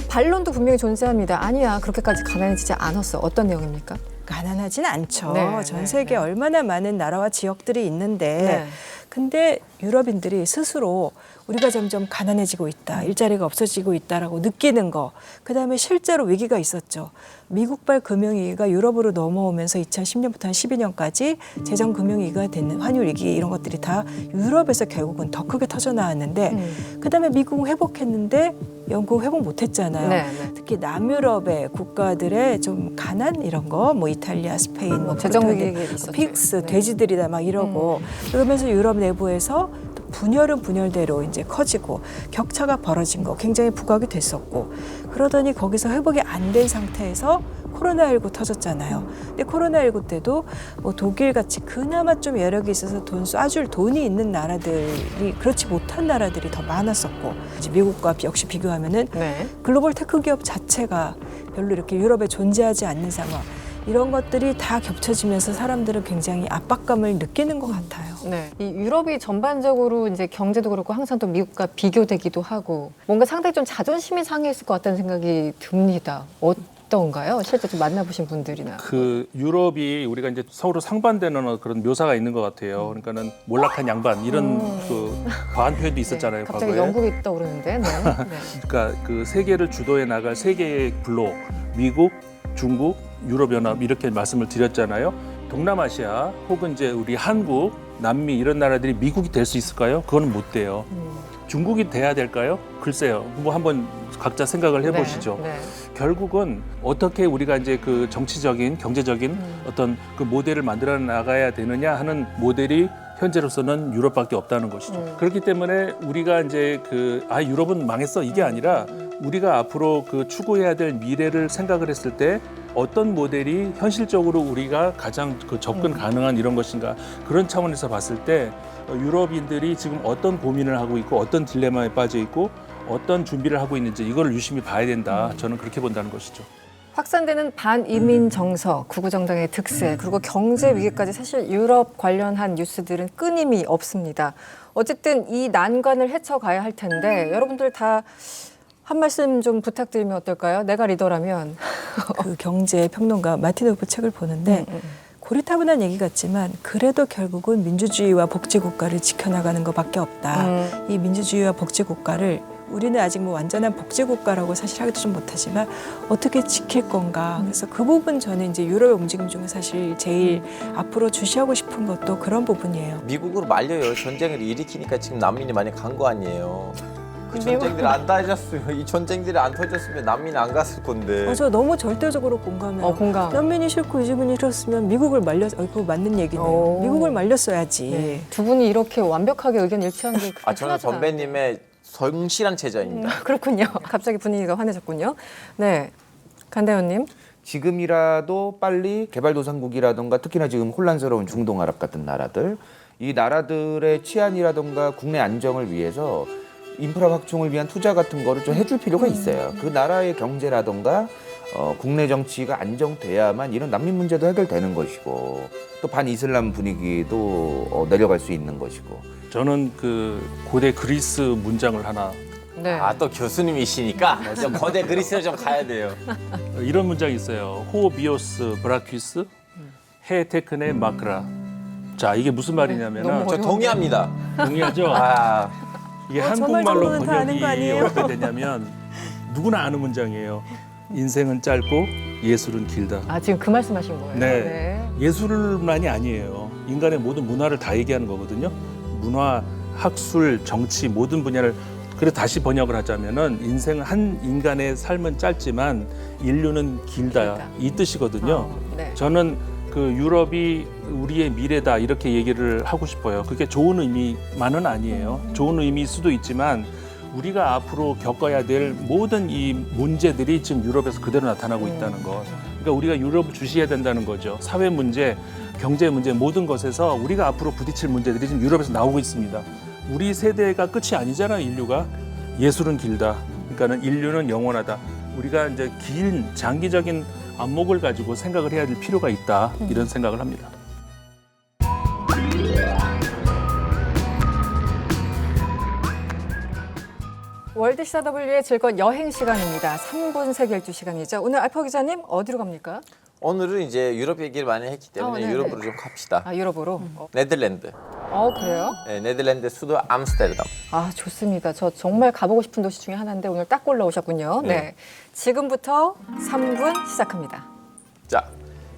반론도 분명히 존재합니다. 아니야, 그렇게까지 가난해지지 않았어. 어떤 내용입니까? 가난하진 않죠. 네, 전 세계에 얼마나 많은 나라와 지역들이 있는데 네. 근데 유럽인들이 스스로 우리가 점점 가난해지고 있다, 일자리가 없어지고 있다라고 느끼는 거, 그다음에 실제로 위기가 있었죠. 미국발 금융위기가 유럽으로 넘어오면서 2010년부터 한 12년까지 재정금융위기가 됐는 환율 위기 이런 것들이 다 유럽에서 결국은 더 크게 터져 나왔는데 그다음에 미국은 회복했는데 영국 회복 못했잖아요. 네, 특히 남유럽의 국가들의 좀 가난 이런 거, 뭐 이탈리아, 스페인, 뭐 재정 포르투갈, 위기가 있었죠. 픽스, 네. 돼지들이다 막 이러고 그러면서 유럽 내부에서 또 분열은 분열대로 이제 커지고 격차가 벌어진 거 굉장히 부각이 됐었고 그러더니 거기서 회복이 안 된 상태에서 코로나19 터졌잖아요. 근데 코로나19 때도 뭐 독일 같이 그나마 좀 여력이 있어서 돈 쏴줄 돈이 있는 나라들이 그렇지 못한 나라들이 더 많았었고 이제 미국과 역시 비교하면은 네. 글로벌 테크 기업 자체가 별로 이렇게 유럽에 존재하지 않는 상황. 이런 것들이 다 겹쳐지면서 사람들은 굉장히 압박감을 느끼는 것 같아요. 네. 이 유럽이 전반적으로 이제 경제도 그렇고 항상 또 미국과 비교되기도 하고 뭔가 상당히 좀 자존심이 상해있을 것 같다는 생각이 듭니다. 어떤가요? 실제 좀 만나보신 분들이나. 그 유럽이 우리가 이제 서로 상반되는 그런 묘사가 있는 것 같아요. 그러니까는 몰락한 양반 이런 그 과한 표현도 있었잖아요. 갑자기 과거에. 영국이 떠오르는데. 네. 그러니까 그 세계를 주도해 나갈 세 개의 블록, 미국, 중국, 유럽연합 이렇게 말씀을 드렸잖아요. 동남아시아 혹은 이제 우리 한국, 남미 이런 나라들이 미국이 될 수 있을까요? 그건 못 돼요. 중국이 돼야 될까요? 글쎄요. 뭐 한번 각자 생각을 해보시죠. 네. 결국은 어떻게 우리가 이제 그 정치적인, 경제적인 어떤 그 모델을 만들어 나가야 되느냐 하는 모델이 현재로서는 유럽밖에 없다는 것이죠. 그렇기 때문에 우리가 이제 유럽은 망했어 이게 아니라 우리가 앞으로 그 추구해야 될 미래를 생각을 했을 때 어떤 모델이 현실적으로 우리가 가장 그 접근 가능한 이런 것인가 그런 차원에서 봤을 때 유럽인들이 지금 어떤 고민을 하고 있고 어떤 딜레마에 빠져 있고 어떤 준비를 하고 있는지 이걸 유심히 봐야 된다. 저는 그렇게 본다는 것이죠. 확산되는 반이민 정서, 극우 정당의 득세, 그리고 경제 위기까지 사실 유럽 관련한 뉴스들은 끊임이 없습니다. 어쨌든 이 난관을 헤쳐가야 할 텐데 여러분들 다 한 말씀 좀 부탁드리면 어떨까요? 내가 리더라면. 그 경제 평론가 마틴 우프 책을 보는데 고리타분한 얘기 같지만 그래도 결국은 민주주의와 복지국가를 지켜나가는 것밖에 없다. 이 민주주의와 복지국가를 우리는 아직 뭐 완전한 복지국가라고 사실 하기도 좀 못하지만 어떻게 지킬 건가. 그래서 그 부분 저는 이제 유럽의 움직임 중에 사실 제일 앞으로 주시하고 싶은 것도 그런 부분이에요. 미국으로 말려요. 전쟁을 일으키니까 지금 난민이 많이 간 거 아니에요. 그 전쟁들이 안 터졌어요. 이 전쟁들이 안 터졌으면 난민 안 갔을 건데. 저 너무 절대적으로 공감해요. 공감. 난민이 싫고 이주민이 싫었으면 미국을 그거 맞는 얘기네요. 미국을 말렸어야지. 네. 두 분이 이렇게 완벽하게 의견 일치한 게 그렇게 저는 선배님의 성실한 제자입니다. 그렇군요. 갑자기 분위기가 환해졌군요. 네, 간대현님. 지금이라도 빨리 개발도상국이라든가 특히나 지금 혼란스러운 중동 아랍 같은 나라들 이 나라들의 치안이라든가 국내 안정을 위해서 인프라 확충을 위한 투자 같은 거를 좀 해줄 필요가 있어요. 그 나라의 경제라든가 국내 정치가 안정돼야만 이런 난민 문제도 해결되는 것이고 또 반이슬람 분위기도 내려갈 수 있는 것이고. 저는 그 고대 그리스 문장을 하나. 네. 또 교수님이시니까 좀 거대 그리스를 좀 가야 돼요. 이런 문장이 있어요. 호비오스 브라퀴스 헤테크네 마크라. 자, 이게 무슨 말이냐면은 저 동의합니다. 동의하죠? 이게 한국말로 번역이 어떻게 되냐면 누구나 아는 문장이에요. 인생은 짧고 예술은 길다. 지금 그 말씀하신 거예요? 네. 예술만이 아니에요. 인간의 모든 문화를 다 얘기하는 거거든요. 문화, 학술, 정치 모든 분야를 그래서 다시 번역을 하자면은 인생은 한 인간의 삶은 짧지만 인류는 길다. 이 뜻이거든요. 네. 저는 그 유럽이 우리의 미래다 이렇게 얘기를 하고 싶어요. 그게 좋은 의미만은 아니에요. 좋은 의미일 수도 있지만 우리가 앞으로 겪어야 될 모든 이 문제들이 지금 유럽에서 그대로 나타나고 있다는 것. 그러니까 우리가 유럽을 주시해야 된다는 거죠. 사회 문제, 경제 문제 모든 것에서 우리가 앞으로 부딪힐 문제들이 지금 유럽에서 나오고 있습니다. 우리 세대가 끝이 아니잖아요, 인류가. 예술은 길다. 그러니까는 인류는 영원하다. 우리가 이제 긴 장기적인 안목을 가지고 생각을 해야 될 필요가 있다. 이런 생각을 합니다. 월드시사W의 즐거운 여행 시간입니다. 3분 세계일주 시간이죠. 오늘 알파 기자님 어디로 갑니까? 오늘은 이제 유럽 얘기를 많이 했기 때문에 유럽으로 좀 갑시다. 유럽으로? 네덜란드. 그래요? 네, 네덜란드 수도 암스테르담. 좋습니다. 저 정말 가보고 싶은 도시 중에 하나인데 오늘 딱 골라오셨군요. 네. 지금부터 3분 시작합니다. 자,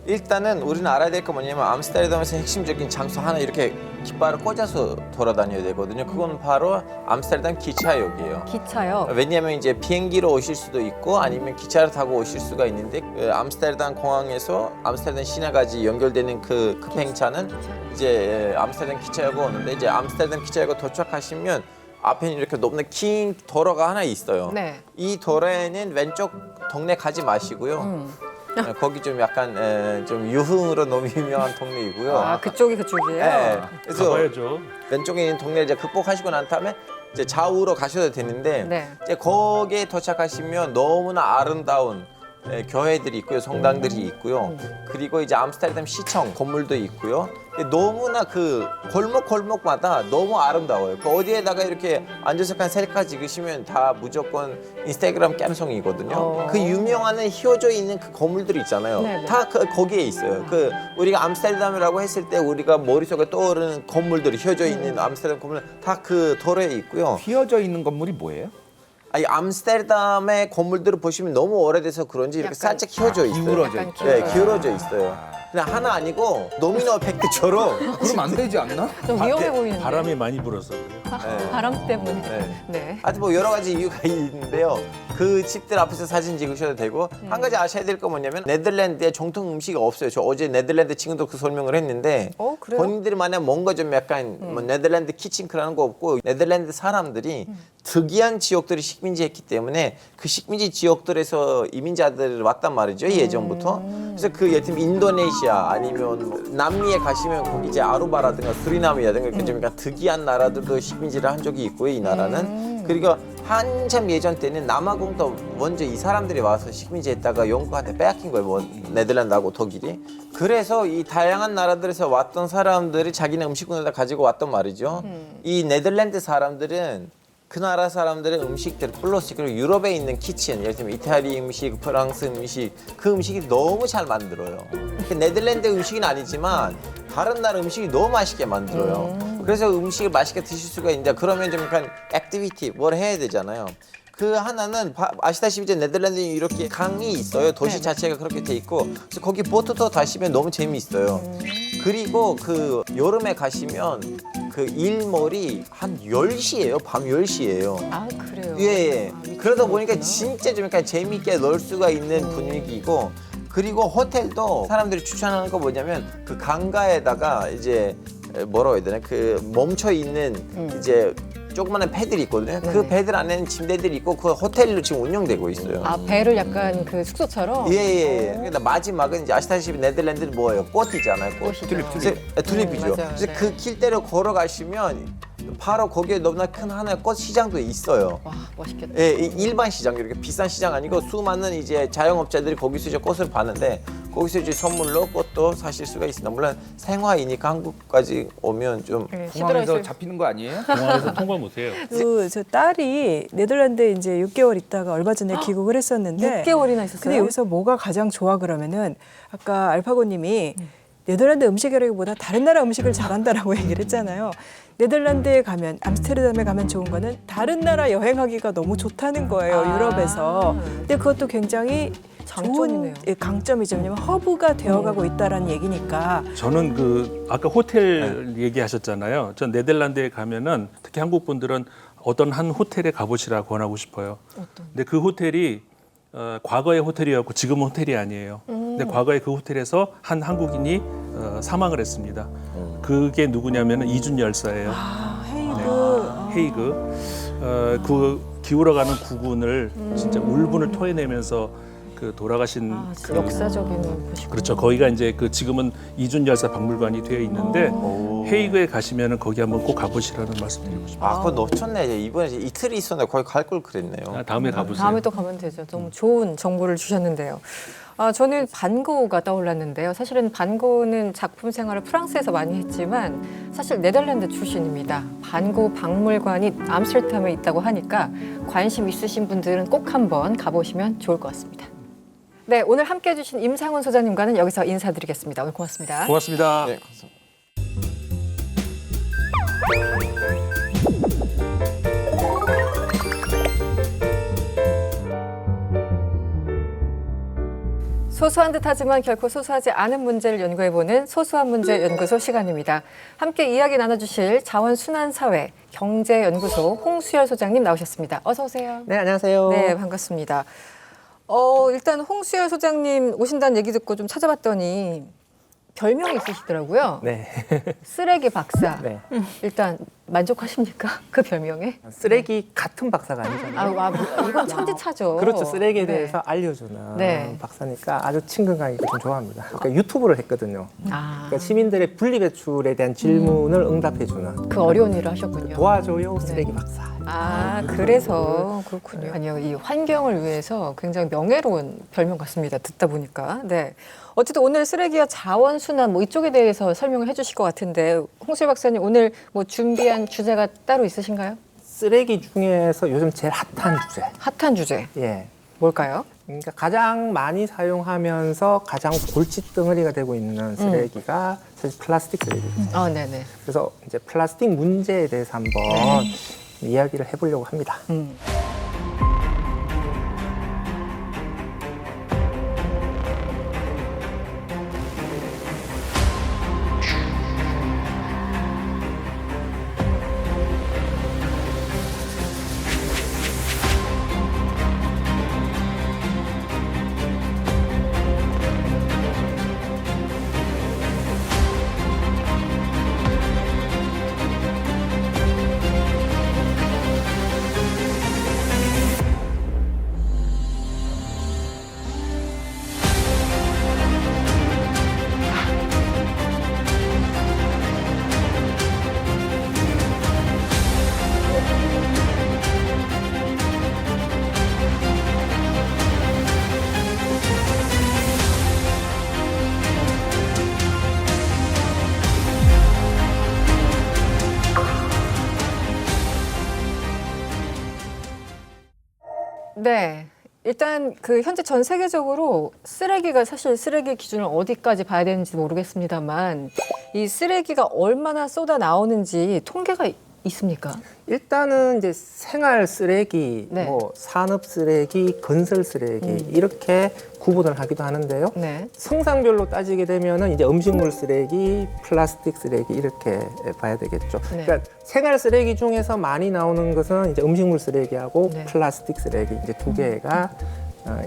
일단은 우리는 알아야 될 거 뭐냐면 암스테르담에서 핵심적인 장소 하나 이렇게 깃발을 꽂아서 돌아다녀야 되거든요. 그건 바로 암스테르담 기차역이에요. 기차요? 왜냐하면 이제 비행기로 오실 수도 있고 아니면 기차를 타고 오실 수가 있는데 암스테르담 공항에서 암스테르담 시내까지 연결되는 그 급행차는 이제 암스테르담 기차역으로 오는데 이제 암스테르담 기차역에 도착하시면 앞에는 이렇게 높은 긴 도로가 하나 있어요. 네. 이 도로에는 왼쪽 동네 가지 마시고요. 거기 좀 약간 좀 유흥으로 너무 유명한 동네이고요. 그쪽이에요? 네. 그래서 가봐야죠. 왼쪽에 있는 동네 이제 극복하시고 난 다음에 이제 좌우로 가셔도 되는데 네. 이제 거기에 도착하시면 너무나 아름다운 교회들이 있고요, 성당들이 있고요. 그리고 이제 암스테르담 시청 건물도 있고요. 너무나 그 골목마다 너무 아름다워요. 그 어디에다가 이렇게 앉아서 그냥 셀카 찍으시면 다 무조건 인스타그램 감성이거든요. 그 유명한 휘어져 있는 그 건물들 있잖아요. 네네. 다 거기에 있어요. 그 우리가 암스테르담이라고 했을 때 우리가 머릿속에 떠오르는 건물들이 휘어져 있는 암스테르담 건물 다 그 도로에 있고요. 휘어져 있는 건물이 뭐예요? 아니 암스테르담의 건물들을 보시면 너무 오래돼서 그런지 이렇게 살짝 휘어져 있어요. 기울어져 있죠. 네, 기울어져 있어요. 그냥 하나 아니고 도미노 이펙트처럼. 그럼 안 되지 않나? 좀 위험해 보이는데. 바람이 많이 불어서 그래요. 네. 바람 때문에. 네. 네. 하여튼 뭐 여러 가지 이유가 있는데요. 그 집들 앞에서 사진 찍으셔도 되고 한 가지 아셔야 될 거 뭐냐면 네덜란드에 정통 음식이 없어요. 저 어제 네덜란드 친구도 그 설명을 했는데 그래요? 본인들이 만약 뭔가 좀 약간 뭐 네덜란드 키친크라는 거 없고 네덜란드 사람들이 특이한 지역들이 식민지했기 때문에 그 식민지 지역들에서 이민자들 왔단 말이죠. 예전부터. 그래서 그 예를 들면 인도네시아 아니면 뭐 남미에 가시면 거기 이제 아루바라든가 수리남이라든가 이렇게 좀 약간 특이한 나라들도 식민지를 한 적이 있고요. 이 나라는. 그리고 한참 예전 때는 남아공도 먼저 이 사람들이 와서 식민지했다가 영국한테 빼앗긴 거예요. 뭐 네덜란드하고 독일이. 그래서 이 다양한 나라들에서 왔던 사람들이 자기네 음식을 다 가지고 왔단 말이죠. 이 네덜란드 사람들은 그 나라 사람들의 음식들 플러스 그리고 유럽에 있는 키친, 예를 들면 이태리 음식, 프랑스 음식 그 음식이 너무 잘 만들어요. 네덜란드 음식은 아니지만 다른 나라 음식이 너무 맛있게 만들어요. 그래서 음식을 맛있게 드실 수가 있는데 그러면 좀 약간 액티비티 뭘 해야 되잖아요. 그 하나는 아시다시피 이제 네덜란드에 이렇게 강이 있어요. 도시 자체가 그렇게 돼 있고 그래서 거기 보트도 타시면 너무 재미있어요. 그리고 그 여름에 가시면 그 일몰이 한 10시예요. 밤 10시예요. 아, 그래요? 예. 그러다 보니까 진짜 좀 약간 재미있게 놀 수가 있는 분위기고 그리고 호텔도 사람들이 추천하는 거 뭐냐면 그 강가에다가 이제 뭐라고 해야 되나 그 멈춰 있는 이제 조그마한 배들이 있거든요. 그 배들 안에는 침대들이 있고 그 호텔로 지금 운영되고 있어요. 아, 배를 약간 그 숙소처럼? 예. 그러니까 마지막은 이제 아시다시피 네덜란드는 뭐예요? 꽃이잖아요. 꽃. 튤립이죠. 맞아요. 그래서 그 길대로 걸어가시면 바로 거기에 너무나 큰 하나의 꽃 시장도 있어요. 와, 멋있겠다. 예, 일반 시장 이렇게 비싼 시장 아니고 수많은 이제 자영업자들이 거기서 이제 꽃을 파는데 거기서 이제 선물로 꽃도 사실 수가 있습니다. 물론 생화이니까 한국까지 오면 좀 공항에서 잡히는 거 아니에요? 공항에서 통과 못해요. 저 딸이 네덜란드에 이제 6개월 있다가 얼마 전에 귀국을 했었는데 6개월이나 있었어요? 근데 여기서 뭐가 가장 좋아 그러면은 아까 알파고님이 네덜란드 음식이라기보다 다른 나라 음식을 잘한다라고 얘기를 했잖아요. 네덜란드에 가면 암스테르담에 가면 좋은 거는 다른 나라 여행하기가 너무 좋다는 거예요. 유럽에서. 근데 그것도 굉장히 장점이네요. 좋은 강점이죠. 왜냐면 허브가 되어가고 있다라는 얘기니까. 저는 그 아까 호텔 얘기하셨잖아요. 전 네덜란드에 가면은 특히 한국 분들은 어떤 한 호텔에 가보시라 권하고 싶어요. 근데 그 호텔이 과거의 호텔이었고 지금은 호텔이 아니에요. 근데 과거에 그 호텔에서 한 한국인이 사망을 했습니다. 그게 누구냐면은 이준 열사예요. 헤이그. 헤이그. 그 기울어가는 국운을 진짜 울분을 토해내면서 그 돌아가신 그 역사적인 곳이고. 그렇죠. 거기가 이제 그 지금은 이준 열사 박물관이 되어 있는데 헤이그에 가시면은 거기 한번 꼭 가보시라는 말씀드리고 싶어요. 그거 놓쳤네. 이번에 이틀이 있었는데 거기 갈 걸 그랬네요. 다음에 가보세요. 다음에 또 가면 되죠. 너무 좋은 정보를 주셨는데요. 저는 반고가 떠올랐는데요. 사실은 반고는 작품 생활을 프랑스에서 많이 했지만 사실 네덜란드 출신입니다. 반고 박물관이 암스테르담에 있다고 하니까 관심 있으신 분들은 꼭 한번 가보시면 좋을 것 같습니다. 네, 오늘 함께해 주신 임상훈 소장님과는 여기서 인사드리겠습니다. 오늘 고맙습니다. 고맙습니다. 네, 감사합니다. 소소한 듯하지만 결코 소소하지 않은 문제를 연구해보는 소소한 문제 연구소 시간입니다. 함께 이야기 나눠주실 자원순환사회 경제연구소 홍수열 소장님 나오셨습니다. 어서 오세요. 네, 안녕하세요. 네, 반갑습니다. 일단 홍수열 소장님 오신다는 얘기 듣고 좀 찾아봤더니 별명이 있으시더라고요. 네. 쓰레기 박사. 네. 일단 만족하십니까? 그 별명에? 쓰레기 같은 박사가 아니잖아요. 이건 천지차죠. 그렇죠. 쓰레기에 네. 대해서 알려주는 네. 박사니까 아주 친근감이 좀 좋아합니다. 그러니까 유튜브를 했거든요. 그러니까 시민들의 분리배출에 대한 질문을 응답해주는 그 어려운 일을 하셨군요. 도와줘요 쓰레기 박사. 그래서 그렇군요. 아니요, 이 환경을 위해서 굉장히 명예로운 별명 같습니다. 듣다 보니까. 네. 어쨌든 오늘 쓰레기와 자원순환 뭐 이쪽에 대해서 설명을 해주실 것 같은데 홍수일 박사님 오늘 뭐 준비한 주제가 따로 있으신가요? 쓰레기 중에서 요즘 제일 핫한 주제. 핫한 주제. 예. 뭘까요? 그러니까 가장 많이 사용하면서 가장 골칫덩어리가 되고 있는 쓰레기가 사실 플라스틱 쓰레기입니다. 네네. 그래서 이제 플라스틱 문제에 대해서 한번 이야기를 해보려고 합니다. 네. 일단 그 현재 전 세계적으로 쓰레기가 사실 쓰레기 기준을 어디까지 봐야 되는지 모르겠습니다만 이 쓰레기가 얼마나 쏟아 나오는지 통계가 있습니까? 일단은 이제 생활 쓰레기, 네. 뭐 산업 쓰레기, 건설 쓰레기 이렇게 구분을 하기도 하는데요. 네. 성상별로 따지게 되면은 이제 음식물 쓰레기, 플라스틱 쓰레기 이렇게 봐야 되겠죠. 네. 그러니까 생활 쓰레기 중에서 많이 나오는 것은 이제 음식물 쓰레기하고 네. 플라스틱 쓰레기 이제 두 개가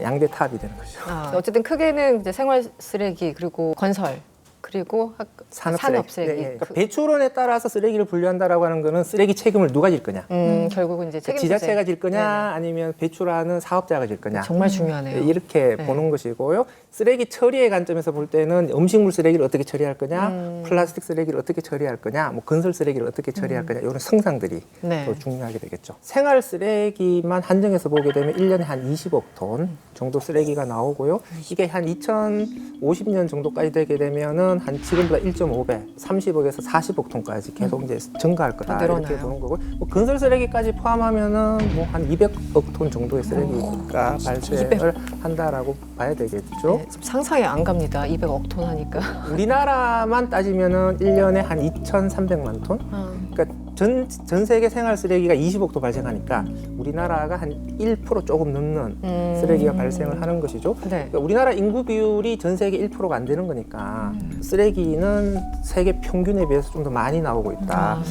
양대 탑이 되는 거죠. 어쨌든 크게는 이제 생활 쓰레기 그리고 건설 그리고 산업 쓰레기. 예, 예. 그러니까 배출원에 따라서 쓰레기를 분류한다라고 하는 거는 쓰레기 책임을 누가 질 거냐? 결국은 이제 책임 지자체가 질 거냐, 네네. 아니면 배출하는 사업자가 질 거냐? 정말 중요하네요. 이렇게 네. 보는 것이고요. 쓰레기 처리의 관점에서 볼 때는 음식물 쓰레기를 어떻게 처리할 거냐, 플라스틱 쓰레기를 어떻게 처리할 거냐, 뭐 건설 쓰레기를 어떻게 처리할 거냐, 이런 성상들이 네. 더 중요하게 되겠죠. 생활 쓰레기만 한정해서 보게 되면 1년에 한 20억 톤 정도 쓰레기가 나오고요. 이게 한 2050년 정도까지 되게 되면은 한 지금보다 1.5배, 30억에서 40억 톤까지 계속 이제 증가할 거다 이렇게 보는 거고, 뭐 건설 쓰레기까지 포함하면은 뭐 한 200억 톤 정도의 쓰레기가 발생을 한다라고 봐야 되겠죠. 네, 지금 상상이 안 갑니다. 200억 톤 하니까. 우리나라만 따지면은 1년에 한 2,300만 톤. 그러니까 전 세계 생활 쓰레기가 20억 톤 발생하니까 우리나라가 한 1% 조금 넘는 쓰레기가 발생을 하는 것이죠. 네. 그러니까 우리나라 인구 비율이 전 세계 1%가 안 되는 거니까 쓰레기는 세계 평균에 비해서 좀 더 많이 나오고 있다.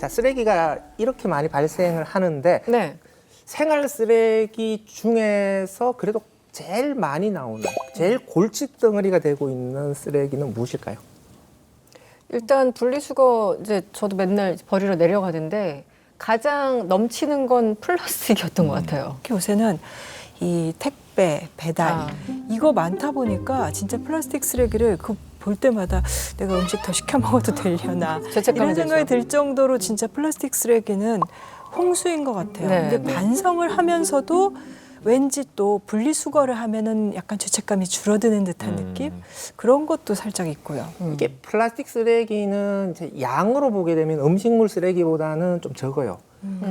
자, 쓰레기가 이렇게 많이 발생을 하는데 네. 생활 쓰레기 중에서 그래도 제일 많이 나오는, 제일 골칫덩어리가 되고 있는 쓰레기는 무엇일까요? 일단 분리수거 이제 저도 맨날 버리러 내려가는데 가장 넘치는 건 플라스틱이었던 것 같아요. 특히 요새는 이 택배, 배달 이거 많다 보니까 진짜 플라스틱 쓰레기를 볼 때마다 내가 음식 더 시켜 먹어도 되려나 죄책감이 이런 생각이 들죠. 들 정도로 진짜 플라스틱 쓰레기는 홍수인 것 같아요. 네, 근데 네. 반성을 하면서도 왠지 또 분리수거를 하면은 약간 죄책감이 줄어드는 듯한 느낌? 그런 것도 살짝 있고요. 이게 플라스틱 쓰레기는 이제 양으로 보게 되면 음식물 쓰레기보다는 좀 적어요.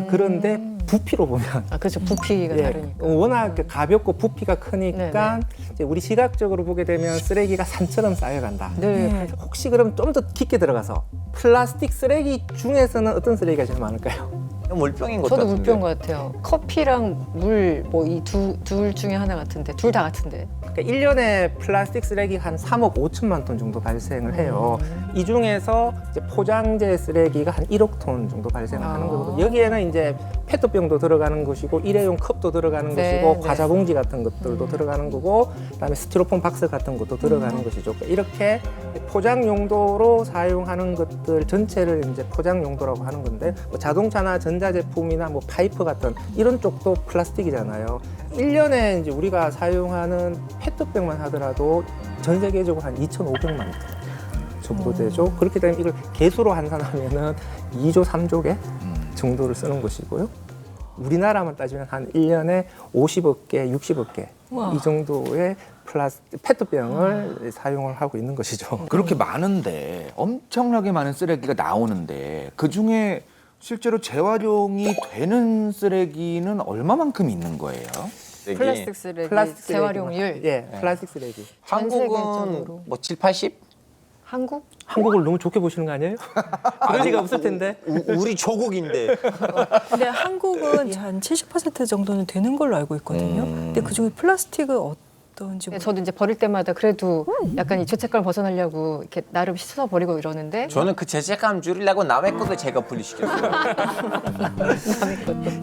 그런데 부피로 보면 그렇죠. 부피가 다르니까. 워낙 가볍고 부피가 크니까 네네. 이제 우리 시각적으로 보게 되면 쓰레기가 산처럼 쌓여간다. 네. 혹시 그럼 좀 더 깊게 들어가서 플라스틱 쓰레기 중에서는 어떤 쓰레기가 제일 많을까요? 물병인 것 저도 같은데. 물병 같아요. 커피랑 물 뭐 이 둘 중에 하나 같은데 둘 다 같은데. 그러니까 1년에 플라스틱 쓰레기 한 3억 5천만 톤 정도 발생을 해요. 이 중에서 이제 포장재 쓰레기가 한 1억 톤 정도 발생을 하는 거고, 여기에는 이제 페트병도 들어가는 것이고 일회용 컵도 들어가는 네, 것이고 네. 과자 봉지 같은 것들도 들어가는 거고, 그다음에 스티로폼 박스 같은 것도 들어가는 것이죠. 그러니까 이렇게 포장 용도로 사용하는 것들 전체를 이제 포장 용도라고 하는 건데, 뭐 자동차나 전자제품이나 뭐 파이프 같은 이런 쪽도 플라스틱이잖아요. 1년에 이제 우리가 사용하는 페트병만 하더라도 전 세계적으로 한 2,500만 톤 정도 되죠. 그렇게 되면 이걸 개수로 환산하면은 2조 3조 개 정도를 쓰는 것이고요. 우리나라만 따지면 한 1년에 50억 개, 60억 개 와. 이 정도의 페트병을 사용을 하고 있는 것이죠. 그렇게 많은데 엄청나게 많은 쓰레기가 나오는데 그중에 실제로 재활용이 되는 쓰레기는 얼마만큼 있는 거예요? 플라스틱 쓰레기 플라스틱 쓰레기. 재활용률. 예, 플라스틱 쓰레기. 한국은 뭐 7, 80? 한국? 한국을 너무 좋게 보시는 거 아니에요? 그럴 리가 없을 텐데. 우리 조국인데. 근데 한국은 한 70% 정도는 되는 걸로 알고 있거든요. 근데 그중에 플라스틱은 어떤지 저도 이제 버릴 때마다 그래도 약간 이 죄책감을 벗어나려고 이렇게 나름 씻어 버리고 이러는데 저는 그 죄책감 줄이려고 남의 것도 제가 분리시켰어요.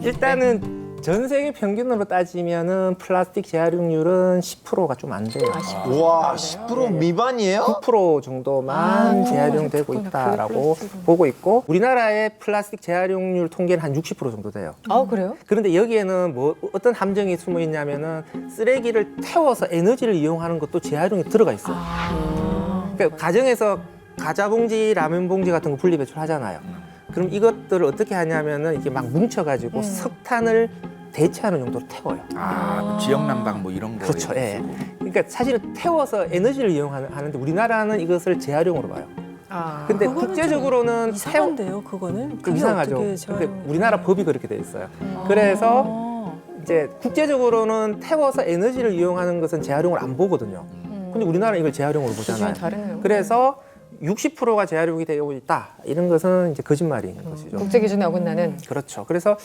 일단은 전 세계 평균으로 따지면은 플라스틱 재활용률은 10%가 좀 안 돼요. 와, 10% 미만이에요? 9% 정도만 재활용되고 있다라고 보고 있고 우리나라의 플라스틱 재활용률 통계는 한 60% 정도 돼요. 아, 그래요? 그런데 여기에는 뭐 어떤 함정이 숨어 있냐면은 쓰레기를 태워서 에너지를 이용하는 것도 재활용이 들어가 있어요. 그러니까 가정에서 과자 봉지, 라면 봉지 같은 거 분리 배출하잖아요. 그럼 이것들을 어떻게 하냐면은 이렇게 막 뭉쳐가지고 석탄을 대체하는 용도로 태워요. 아, 지역 난방 뭐 이런 거. 그렇죠. 예. 그러니까 사실은 태워서 에너지를 이용하는데 우리나라는 이것을 재활용으로 봐요. 근데 국제적으로는 이상한데요, 그거는? 좀 이상하죠. 근데 우리나라 법이 그렇게 돼 있어요. 그래서 이제 국제적으로는 태워서 에너지를 이용하는 것은 재활용을 안 보거든요. 근데 우리나라는 이걸 재활용으로 보잖아요. 다르네요. 그래서 60%가 재활용이 되고 있다. 이런 것은 이제 거짓말인 것이죠. 국제 기준에 어긋나는. 그렇죠. 그래서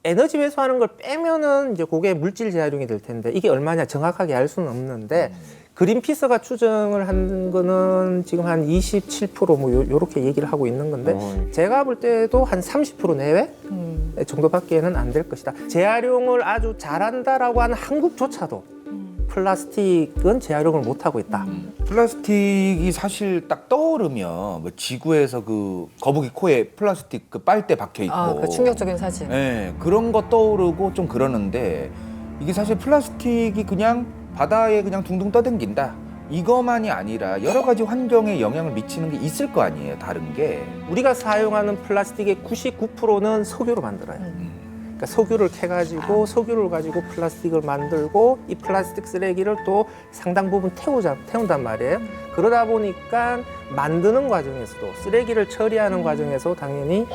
에너지 회수하는 걸 빼면은 이제 그게 물질 재활용이 될 텐데 이게 얼마냐 정확하게 알 수는 없는데 그린피스가 추정을 한 거는 지금 한 27%뭐 요렇게 얘기를 하고 있는 건데 제가 볼 때도 한 30% 내외 정도밖에는 안 될 것이다. 재활용을 아주 잘한다라고 하는 한국조차도 플라스틱은 재활용을 못 하고 있다. 플라스틱이 사실 딱 떠오르면 뭐 지구에서 그 거북이 코에 플라스틱 그 빨대 박혀 있고 그 충격적인 사진. 네, 그런 거 떠오르고 좀 그러는데 이게 사실 플라스틱이 그냥 바다에 그냥 둥둥 떠댕긴다. 이거만이 아니라 여러 가지 환경에 영향을 미치는 게 있을 거 아니에요, 다른 게. 우리가 사용하는 플라스틱의 99%는 석유로 만들어요. 그러니까 석유를 캐가지고 석유를 가지고 플라스틱을 만들고 이 플라스틱 쓰레기를 또 상당 부분 태운단 말이에요. 그러다 보니까 만드는 과정에서도 쓰레기를 처리하는 과정에서 당연히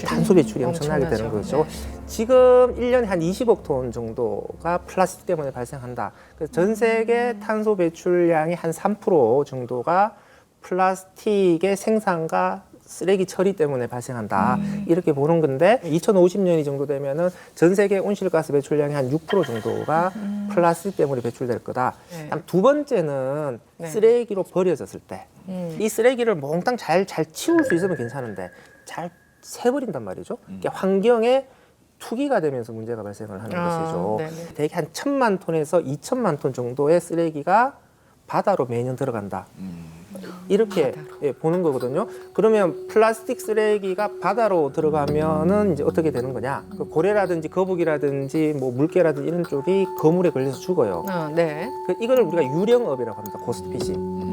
탄소 배출이 엄청나게 되는 거죠. 지금 1년에 한 20억 톤 정도가 플라스틱 때문에 발생한다. 그래서 전 세계 탄소 배출량의 한 3% 정도가 플라스틱의 생산과 쓰레기 처리 때문에 발생한다. 이렇게 보는 건데 2050년이 정도 되면은 전 세계 온실가스 배출량의 한 6% 정도가 플라스틱 때문에 배출될 거다. 두 번째는 쓰레기로 버려졌을 때 이 쓰레기를 몽땅 잘 치울 수 있으면 괜찮은데 잘 새버린단 말이죠. 그러니까 환경에 투기가 되면서 문제가 발생을 하는 것이죠. 대개 한 1,000만 톤에서 2,000만 톤 정도의 쓰레기가 바다로 매년 들어간다. 이렇게 보는 거거든요. 그러면 플라스틱 쓰레기가 바다로 들어가면은 이제 어떻게 되는 거냐? 그 고래라든지 거북이라든지 뭐 물개라든지 이런 쪽이 거물에 걸려서 죽어요. 이거를 우리가 유령업이라고 합니다. 고스트피싱.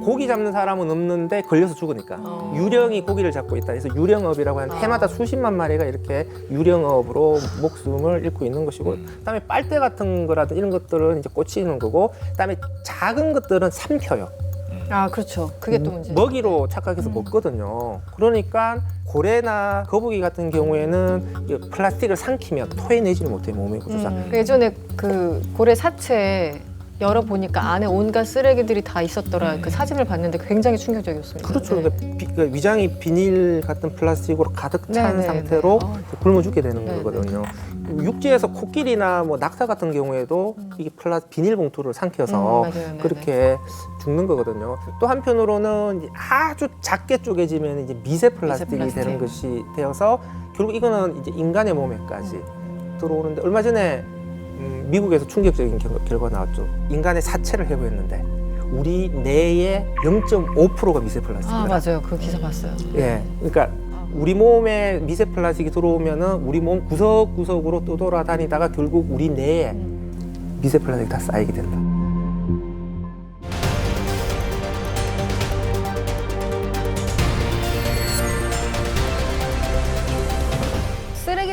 고기 잡는 사람은 없는데 걸려서 죽으니까 유령이 고기를 잡고 있다. 그래서 유령업이라고 하는 해마다 수십만 마리가 이렇게 유령업으로 목숨을 잃고 있는 것이고, 그다음에 빨대 같은 거라든지 이런 것들은 이제 꽂히는 거고, 그다음에 작은 것들은 삼켜요. 그렇죠. 그게 또 문제. 먹이로 착각해서 먹거든요. 그러니까 고래나 거북이 같은 경우에는 플라스틱을 삼키면 토해내지를 못해요, 몸의 구조상. 예전에 그 고래 사체 열어보니까 안에 온갖 쓰레기들이 다 있었더라. 그 사진을 봤는데 굉장히 충격적이었습니다. 그렇죠. 그러니까 위장이 비닐 같은 플라스틱으로 가득 찬 상태로 굶어 죽게 되는 거거든요. 육지에서 코끼리나 뭐 낙타 같은 경우에도 이게 비닐봉투를 삼켜서 그렇게 죽는 거거든요. 또 한편으로는 이제 아주 작게 쪼개지면 이제 미세 플라스틱이 되는 것이 되어서 결국 이거는 이제 인간의 몸에까지 들어오는데, 얼마 전에 미국에서 충격적인 결과가 나왔죠. 인간의 사체를 해부했는데 우리 뇌의 0.5%가 미세 플라스틱이다. 맞아요. 그 기사 봤어요. 예, 그러니까 우리 몸에 미세 플라스틱이 들어오면은 우리 몸 구석구석으로 떠돌아다니다가 결국 우리 뇌에 미세 플라스틱이 다 쌓이게 된다.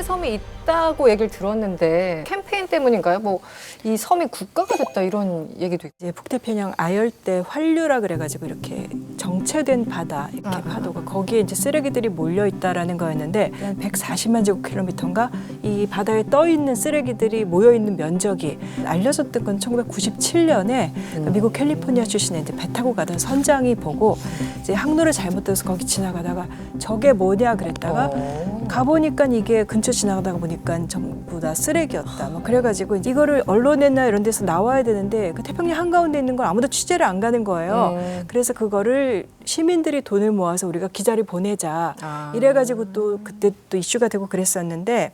섬이 있다고 얘기를 들었는데 캠페인 때문인가요? 뭐 이 섬이 국가가 됐다 이런 얘기도 있고. 이제 북태평양 아열대 환류라 그래가지고 이렇게 정체된 바다 이렇게 파도가 거기에 이제 쓰레기들이 몰려 있다라는 거였는데 한 140만 제곱킬로미터인가 이 바다에 떠 있는 쓰레기들이 모여 있는 면적이 알려졌던 건 1997년에 미국 캘리포니아 출신의 이제 배 타고 가던 선장이 보고 이제 항로를 잘못 들어서 거기 지나가다가 저게 뭐냐 그랬다가 가보니까 이게 근처 지나가다가 보니까 전부 다 쓰레기였다. 뭐 그래가지고 이거를 언론이나 이런 데서 나와야 되는데 그 태평양 한가운데 있는 걸 아무도 취재를 안 가는 거예요. 그래서 그거를 시민들이 돈을 모아서 우리가 기자를 보내자. 이래가지고 또 그때 또 이슈가 되고 그랬었는데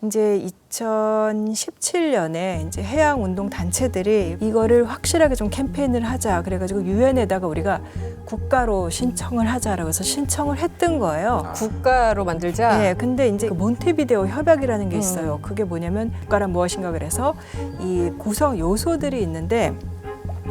이제 2017년에 이제 해양 운동 단체들이 이거를 확실하게 좀 캠페인을 하자. 그래가지고 유엔에다가 우리가 국가로 신청을 하자라고 해서 신청을 했던 거예요. 국가로 만들자? 네. 근데 이제 그 몬테비데오 협약이라는 게 있어요. 그게 뭐냐면 국가란 무엇인가 그래서 이 구성 요소들이 있는데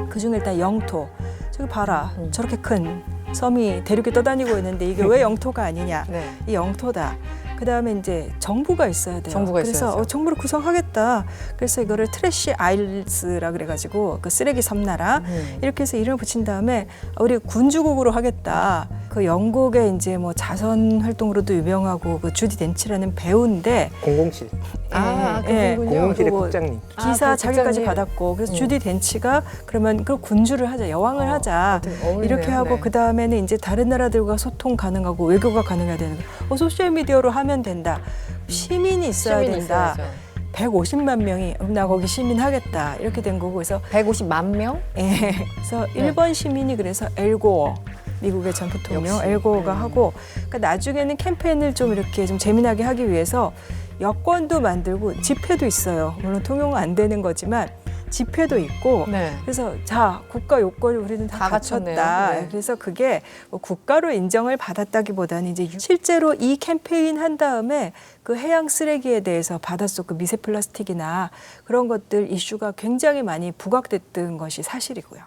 그중에 일단 영토. 저기 봐라. 저렇게 큰 섬이 대륙에 떠다니고 있는데 이게 왜 영토가 아니냐. 이 영토다. 그다음에 이제 정부가 있어야 돼요. 정부가 그래서 있어야죠. 정부를 구성하겠다. 그래서 이거를 트래시 아일스라 그래가지고 그 쓰레기 섬나라 이렇게 해서 이름을 붙인 다음에 우리 군주국으로 하겠다. 그 영국의 이제 뭐 자선 활동으로도 유명하고 그 주디 덴치라는 배우인데 007. 그분군요. 007의 국장님. 기사 그 자기까지 국장님. 받았고 그래서 주디 덴치가 그러면 그 군주를 하자, 여왕을 하자 이렇게 하고 그 다음에는 이제 다른 나라들과 소통 가능하고 외교가 가능해야 되는 거. 소셜 미디어로 하면 된다. 시민이 있어야 시민이 된다. 있어야죠. 150만 명이 나 거기 시민 하겠다 이렇게 된 거고 그래서 150만 명? 예. 그래서 일본 시민이 그래서 엘고어 미국의 전 부통령 엘고어가 하고 그러니까 나중에는 캠페인을 좀 이렇게 좀 재미나게 하기 위해서 여권도 만들고 집회도 있어요. 물론 통용은 안 되는 거지만 집회도 있고 그래서 자 국가 요건을 우리는 다 갖췄다. 갖췄네요. 그래서 그게 뭐 국가로 인정을 받았다기보다는 이제 실제로 이 캠페인 한 다음에 그 해양 쓰레기에 대해서 바닷속 그 미세 플라스틱이나 그런 것들 이슈가 굉장히 많이 부각됐던 것이 사실이고요.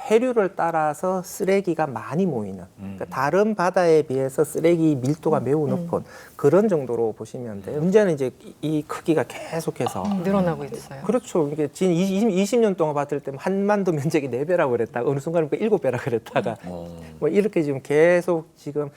해류를 따라서 쓰레기가 많이 모이는 그러니까 다른 바다에 비해서 쓰레기 밀도가 매우 높은 그런 정도로 보시면 돼요. 문제는 이제 이 크기가 계속해서 늘어나고 있어요. 그렇죠. 이게 지금 20년 동안 봤을 때 한반도 면적이 4배라고 그랬다가 어느 순간에 7배라고 그랬다가 뭐 이렇게 지금 계속 지금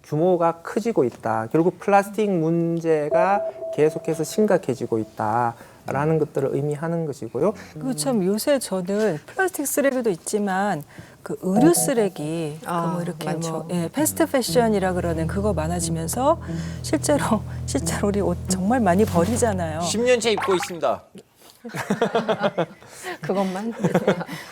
규모가 커지고 있다. 결국 플라스틱 문제가 계속해서 심각해지고 있다라는 것들을 의미하는 것이고요. 그 참 요새 저는 플라스틱 쓰레기도 있지만 그 의류 쓰레기 그 뭐 이렇게 뭐 패스트 패션이라 그러는 그거 많아지면서 실제로 우리 옷 정말 많이 버리잖아요. 10년째 입고 있습니다. 그것만?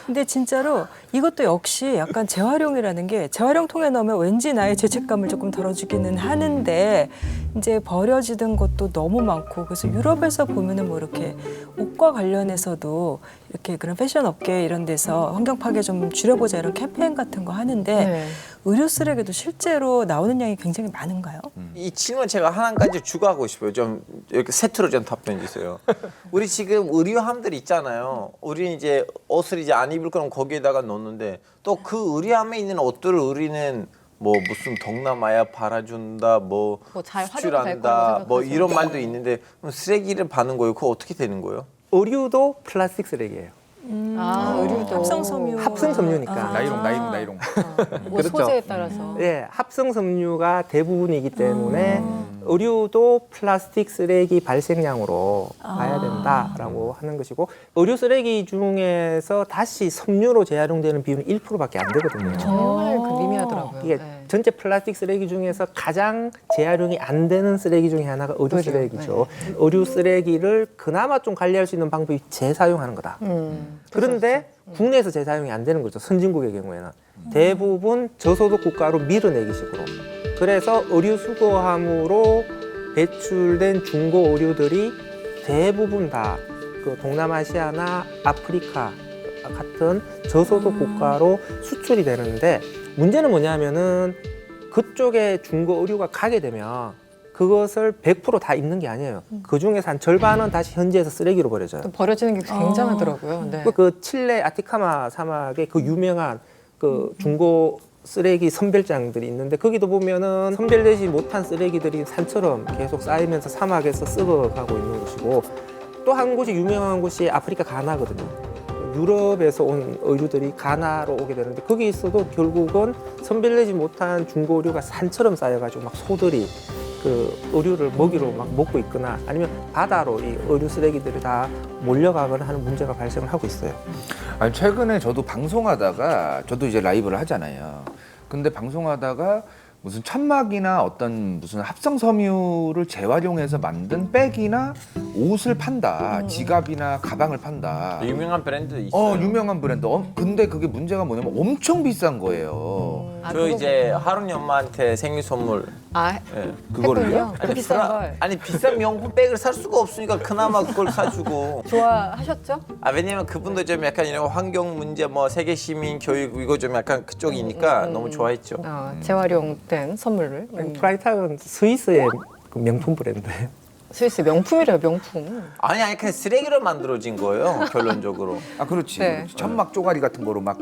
근데 진짜로 이것도 역시 약간 재활용이라는 게 재활용통에 넣으면 왠지 나의 죄책감을 조금 덜어주기는 하는데 이제 버려지던 것도 너무 많고 그래서 유럽에서 보면은 뭐 이렇게 옷과 관련해서도 이렇게 그런 패션 업계 이런 데서 환경 파괴 좀 줄여보자 이런 캠페인 같은 거 하는데 의류 쓰레기도 실제로 나오는 양이 굉장히 많은가요? 이 질문 제가 하나까지 추가하고 싶어요. 좀 이렇게 세트로 좀 답변 주세요. 우리 지금 의류함들 있잖아요. 우리 이제 옷을 이제 안 입을 거면 거기에다가 넣는데 또 그 의류함에 있는 옷들을 우리는 뭐 무슨 동남아야 팔아준다, 뭐 잘 수출한다, 뭐 이런 말도 있는데 그럼 쓰레기를 파는 거예요. 그거 어떻게 되는 거예요? 의류도 플라스틱 쓰레기예요. 의류도 합성섬유니까. 나이롱. 뭐 소재에 따라서. 예, 합성섬유가 대부분이기 때문에 의류도 플라스틱 쓰레기 발생량으로 봐야 된다라고 하는 것이고 의류 쓰레기 중에서 다시 섬유로 재활용되는 비율은 1%밖에 안 되거든요. 정말 그 미미하더라고요. 이게 전체 플라스틱 쓰레기 중에서 가장 재활용이 안 되는 쓰레기 중에 하나가 의류 쓰레기죠. 의류 쓰레기를 그나마 좀 관리할 수 있는 방법이 재사용하는 거다. 그런데 국내에서 재사용이 안 되는 거죠. 선진국의 경우에는. 대부분 저소득 국가로 밀어내기 식으로. 그래서 의류 수거함으로 배출된 중고 의류들이 대부분 다 그 동남아시아나 아프리카 같은 저소득 국가로 수출이 되는데 문제는 뭐냐면은 그쪽에 중고 의류가 가게 되면 그것을 100% 다 입는 게 아니에요. 그 중에서 한 절반은 다시 현지에서 쓰레기로 버려져요. 또 버려지는 게 굉장하더라고요. 네. 그 칠레 아티카마 사막의 그 유명한 그 중고 쓰레기 선별장들이 있는데 거기도 보면은 선별되지 못한 쓰레기들이 산처럼 계속 쌓이면서 사막에서 썩어가고 있는 곳이고, 또 한 곳이 유명한 곳이 아프리카 가나거든요. 유럽에서 온 의류들이 가나로 오게 되는데 거기 있어도 결국은 선별되지 못한 중고류가 산처럼 쌓여가지고 막 소들이 그 의류를 먹이로 막 먹고 있거나 아니면 바다로 이 의류 쓰레기들이 다 몰려가거나 하는 문제가 발생을 하고 있어요. 아니, 최근에 저도 방송하다가 저도 이제 라이브를 하잖아요. 근데 방송하다가 무슨 천막이나 어떤 무슨 합성 섬유를 재활용해서 만든 백이나 옷을 판다. 지갑이나 가방을 판다. 유명한 브랜드 있어요. 유명한 브랜드. 근데 그게 문제가 뭐냐면 엄청 비싼 거예요. 저 이제 하루니 엄마한테 생일 선물. 그거를요? 아니, 비싼 걸. 아니 비싼 명품 백을 살 수가 없으니까 그나마 그걸 사주고. 좋아하셨죠? 왜냐면 그분도 좀 약간 이런 환경 문제, 뭐 세계 시민 교육 이거 좀 약간 그쪽이니까 너무 좋아했죠. 재활용된 선물을. 프라이탁은 스위스의 그 명품 브랜드예요. 스위스 명품이래요, 명품. 아니 그냥 쓰레기로 만들어진 거예요, 결론적으로. 그렇지. 네. 그렇지. 천막 쪼가리 같은 거로 막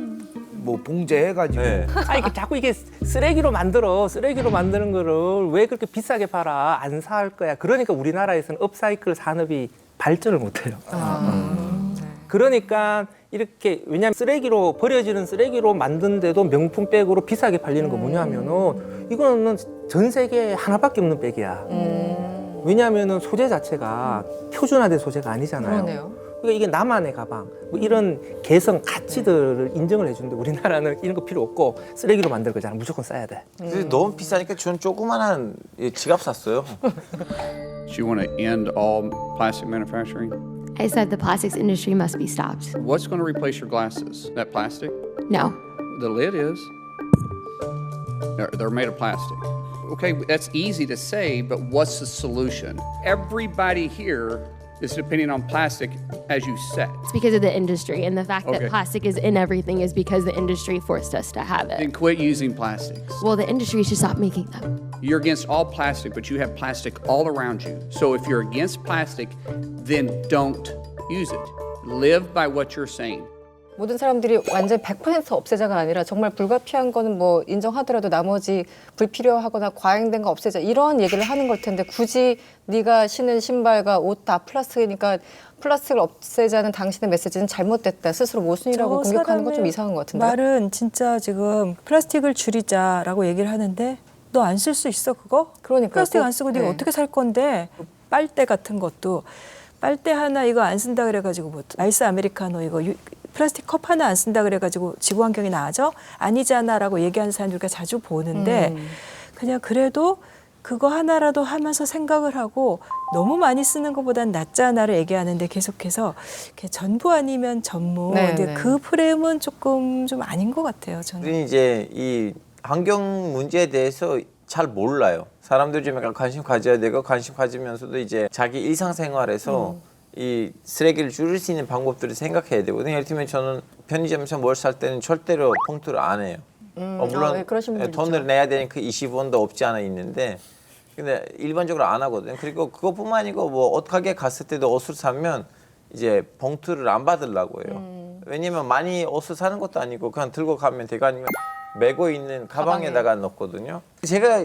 뭐 봉제해가지고. 아니 자꾸 이게 쓰레기로 만드는 거를 왜 그렇게 비싸게 팔아? 안 살 거야. 그러니까 우리나라에서는 업사이클 산업이 발전을 못해요. 그러니까 이렇게, 왜냐하면 쓰레기로 버려지는 쓰레기로 만든데도 명품 백으로 비싸게 팔리는 거 뭐냐면은 이거는 전 세계에 하나밖에 없는 백이야. 왜냐하면은 소재 자체가 표준화된 소재가 아니잖아요. 그러네요. 그러니까 이게 나만의 가방, 뭐 이런 개성, 가치들을 인정을 해주는데 우리나라는 이런 거 필요 없고 쓰레기로 만들 거잖아. 무조건 써야 돼. 근데 너무 비싸니까 저는 조그만한 지갑 샀어요. Do you want to end all plastic manufacturing? I said the plastics industry must be stopped. What's going to replace your glasses? That plastic? No. The lid is. They're made of plastic. Okay, that's easy to say, but what's the solution? Everybody here is depending on plastic, as you said. It's because of the industry, and the fact Okay. that plastic is in everything is because the industry forced us to have Then it. quit using plastics. Well, the industry should stop making them. You're against all plastic, but you have plastic all around you. So if you're against plastic, then don't use it. Live by what you're saying. 모든 사람들이 완전 100% 없애자가 아니라 정말 불가피한 거는 뭐 인정하더라도 나머지 불필요하거나 과잉된 거 없애자 이런 얘기를 하는 걸 텐데, 굳이 네가 신은 신발과 옷 다 플라스틱이니까 플라스틱을 없애자는 당신의 메시지는 잘못됐다, 스스로 모순이라고 저 공격하는 건 좀 사람의 이상한 것 같은데. 말은 진짜 지금 플라스틱을 줄이자라고 얘기를 하는데 너 안 쓸 수 있어 그거? 그러니까 플라스틱 안 쓰고 네가 네. 어떻게 살 건데. 빨대 같은 것도 빨대 하나 이거 안 쓴다 그래가지고 뭐 아이스 아메리카노 이거 플라스틱 컵 하나 안 쓴다 그래가지고 지구 환경이 나아져? 아니잖아라고 얘기하는 사람들 우리가 자주 보는데 그냥 그래도 그거 하나라도 하면서 생각을 하고 너무 많이 쓰는 것보단 낫잖아를 얘기하는데 계속해서 이렇게 전부 아니면 전무. 네, 근데 네. 그 프레임은 조금 좀 아닌 것 같아요. 저는. 우리는 이제 이 환경 문제에 대해서 잘 몰라요. 사람들이 좀 약간 관심 가져야 되고, 관심 가지면서도 이제 자기 일상생활에서 이 쓰레기를 줄일 수 있는 방법들을 생각해야 되거든요. 예를 들면 저는 편의점에서 뭘 살 때는 절대로 봉투를 안 해요. 물론 예, 그러신 분들 돈을 있죠. 내야 되니까 20원도 없지 않아 있는데, 근데 일반적으로 안 하거든요. 그리고 그것뿐만 아니고 뭐 옷가게 갔을 때도 옷을 사면 이제 봉투를 안 받으려고 해요. 왜냐면 많이 옷을 사는 것도 아니고 그냥 들고 가면 되고, 아니면 메고 있는 가방에다가 넣거든요. 제가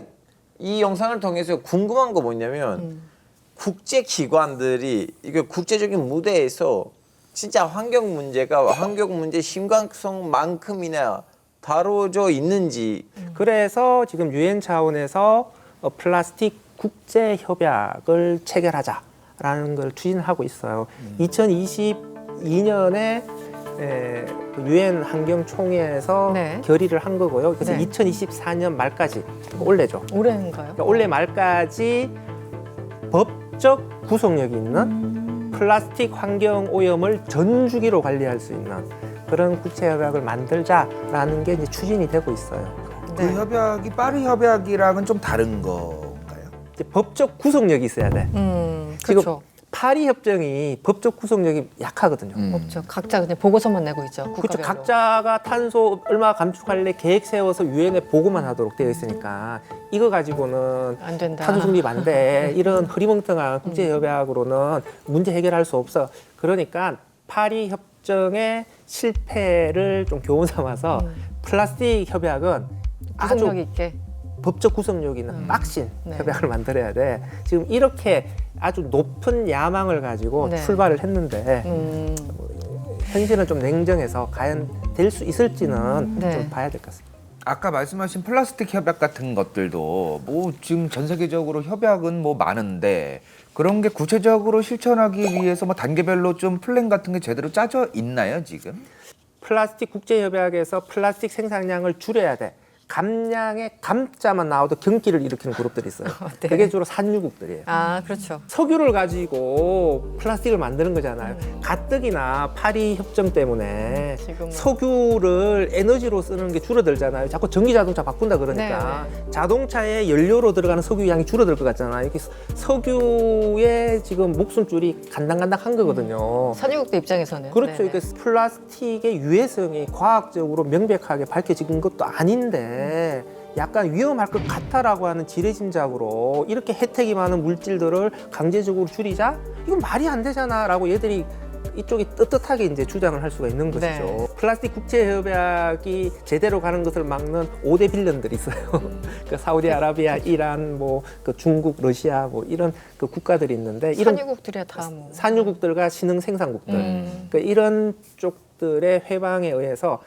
이 영상을 통해서 궁금한 거 뭐냐면 국제 기관들이 이거 국제적인 무대에서 진짜 환경 문제가 환경 문제 심각성만큼이나 다뤄져 있는지. 그래서 지금 유엔 차원에서 플라스틱 국제 협약을 체결하자라는 걸 추진하고 있어요. 2022년에 유엔 환경총회에서 네. 결의를 한 거고요. 그래서 네. 2024년 말까지 올해죠. 올해인가요? 그러니까 올해 말까지 법적 구속력이 있는 플라스틱 환경 오염을 전 주기로 관리할 수 있는 그런 국제 협약을 만들자라는 게 이제 추진이 되고 있어요. 그 협약이 파리 협약이랑은 좀 다른 건가요? 이제 법적 구속력이 있어야 돼. 지금 그렇죠. 파리 협정이 법적 구속력이 약하거든요. 없죠. 각자 그냥 보고서만 내고 있죠. 그렇죠. 국가별로. 각자가 탄소 얼마 감축할래 계획 세워서 유엔에 보고만 하도록 되어 있으니까 이거 가지고는 안 된다. 탄소 중립 안 돼. 이런 흐리멍텅한 국제 협약으로는 문제 해결할 수 없어. 그러니까 파리 협정의 실패를 좀 교훈 삼아서 플라스틱 협약은 구속력 있게. 법적 구속력 있는 빡신 네. 협약을 만들어야 돼. 지금 이렇게 아주 높은 야망을 가지고 네. 출발을 했는데 현실은 좀 냉정해서 과연 될 수 있을지는 네. 좀 봐야 될 것 같습니다. 아까 말씀하신 플라스틱 협약 같은 것들도 뭐 지금 전 세계적으로 협약은 뭐 많은데 그런 게 구체적으로 실천하기 위해서 뭐 단계별로 좀 플랜 같은 게 제대로 짜져 있나요, 지금? 플라스틱 국제협약에서 플라스틱 생산량을 줄여야 돼. 감량의 감자만 나와도 경기를 일으키는 그룹들이 있어요. 네. 그게 주로 산유국들이에요. 아, 그렇죠. 석유를 가지고 플라스틱을 만드는 거잖아요. 가뜩이나 파리 협정 때문에 지금은. 석유를 에너지로 쓰는 게 줄어들잖아요. 자꾸 전기 자동차 바꾼다 그러니까 자동차에 연료로 들어가는 석유 양이 줄어들 것 같잖아요. 이렇게 석유의 지금 목숨줄이 간당간당한 거거든요. 산유국들 입장에서는. 그렇죠. 네네. 그러니까 플라스틱의 유해성이 과학적으로 명백하게 밝혀진 것도 아닌데 약간 위험할 것 같다라고 하는 지레짐작으로 이렇게 혜택이 많은 물질들을 강제적으로 줄이자? 이건 말이 안 되잖아라고 얘들이 이쪽이 떳떳하게 이제 주장을 할 수가 있는 것이죠. 네. 플라스틱 국제협약이 제대로 가는 것을 막는 5대 빌런들이 있어요. 그 사우디아라비아, 이란, 뭐 그 중국, 러시아 뭐 이런 그 국가들이 있는데 이런 산유국들이야 다 뭐. 산유국들과 신흥 생산국들 그러니까 이런 쪽들의 회방에 의해서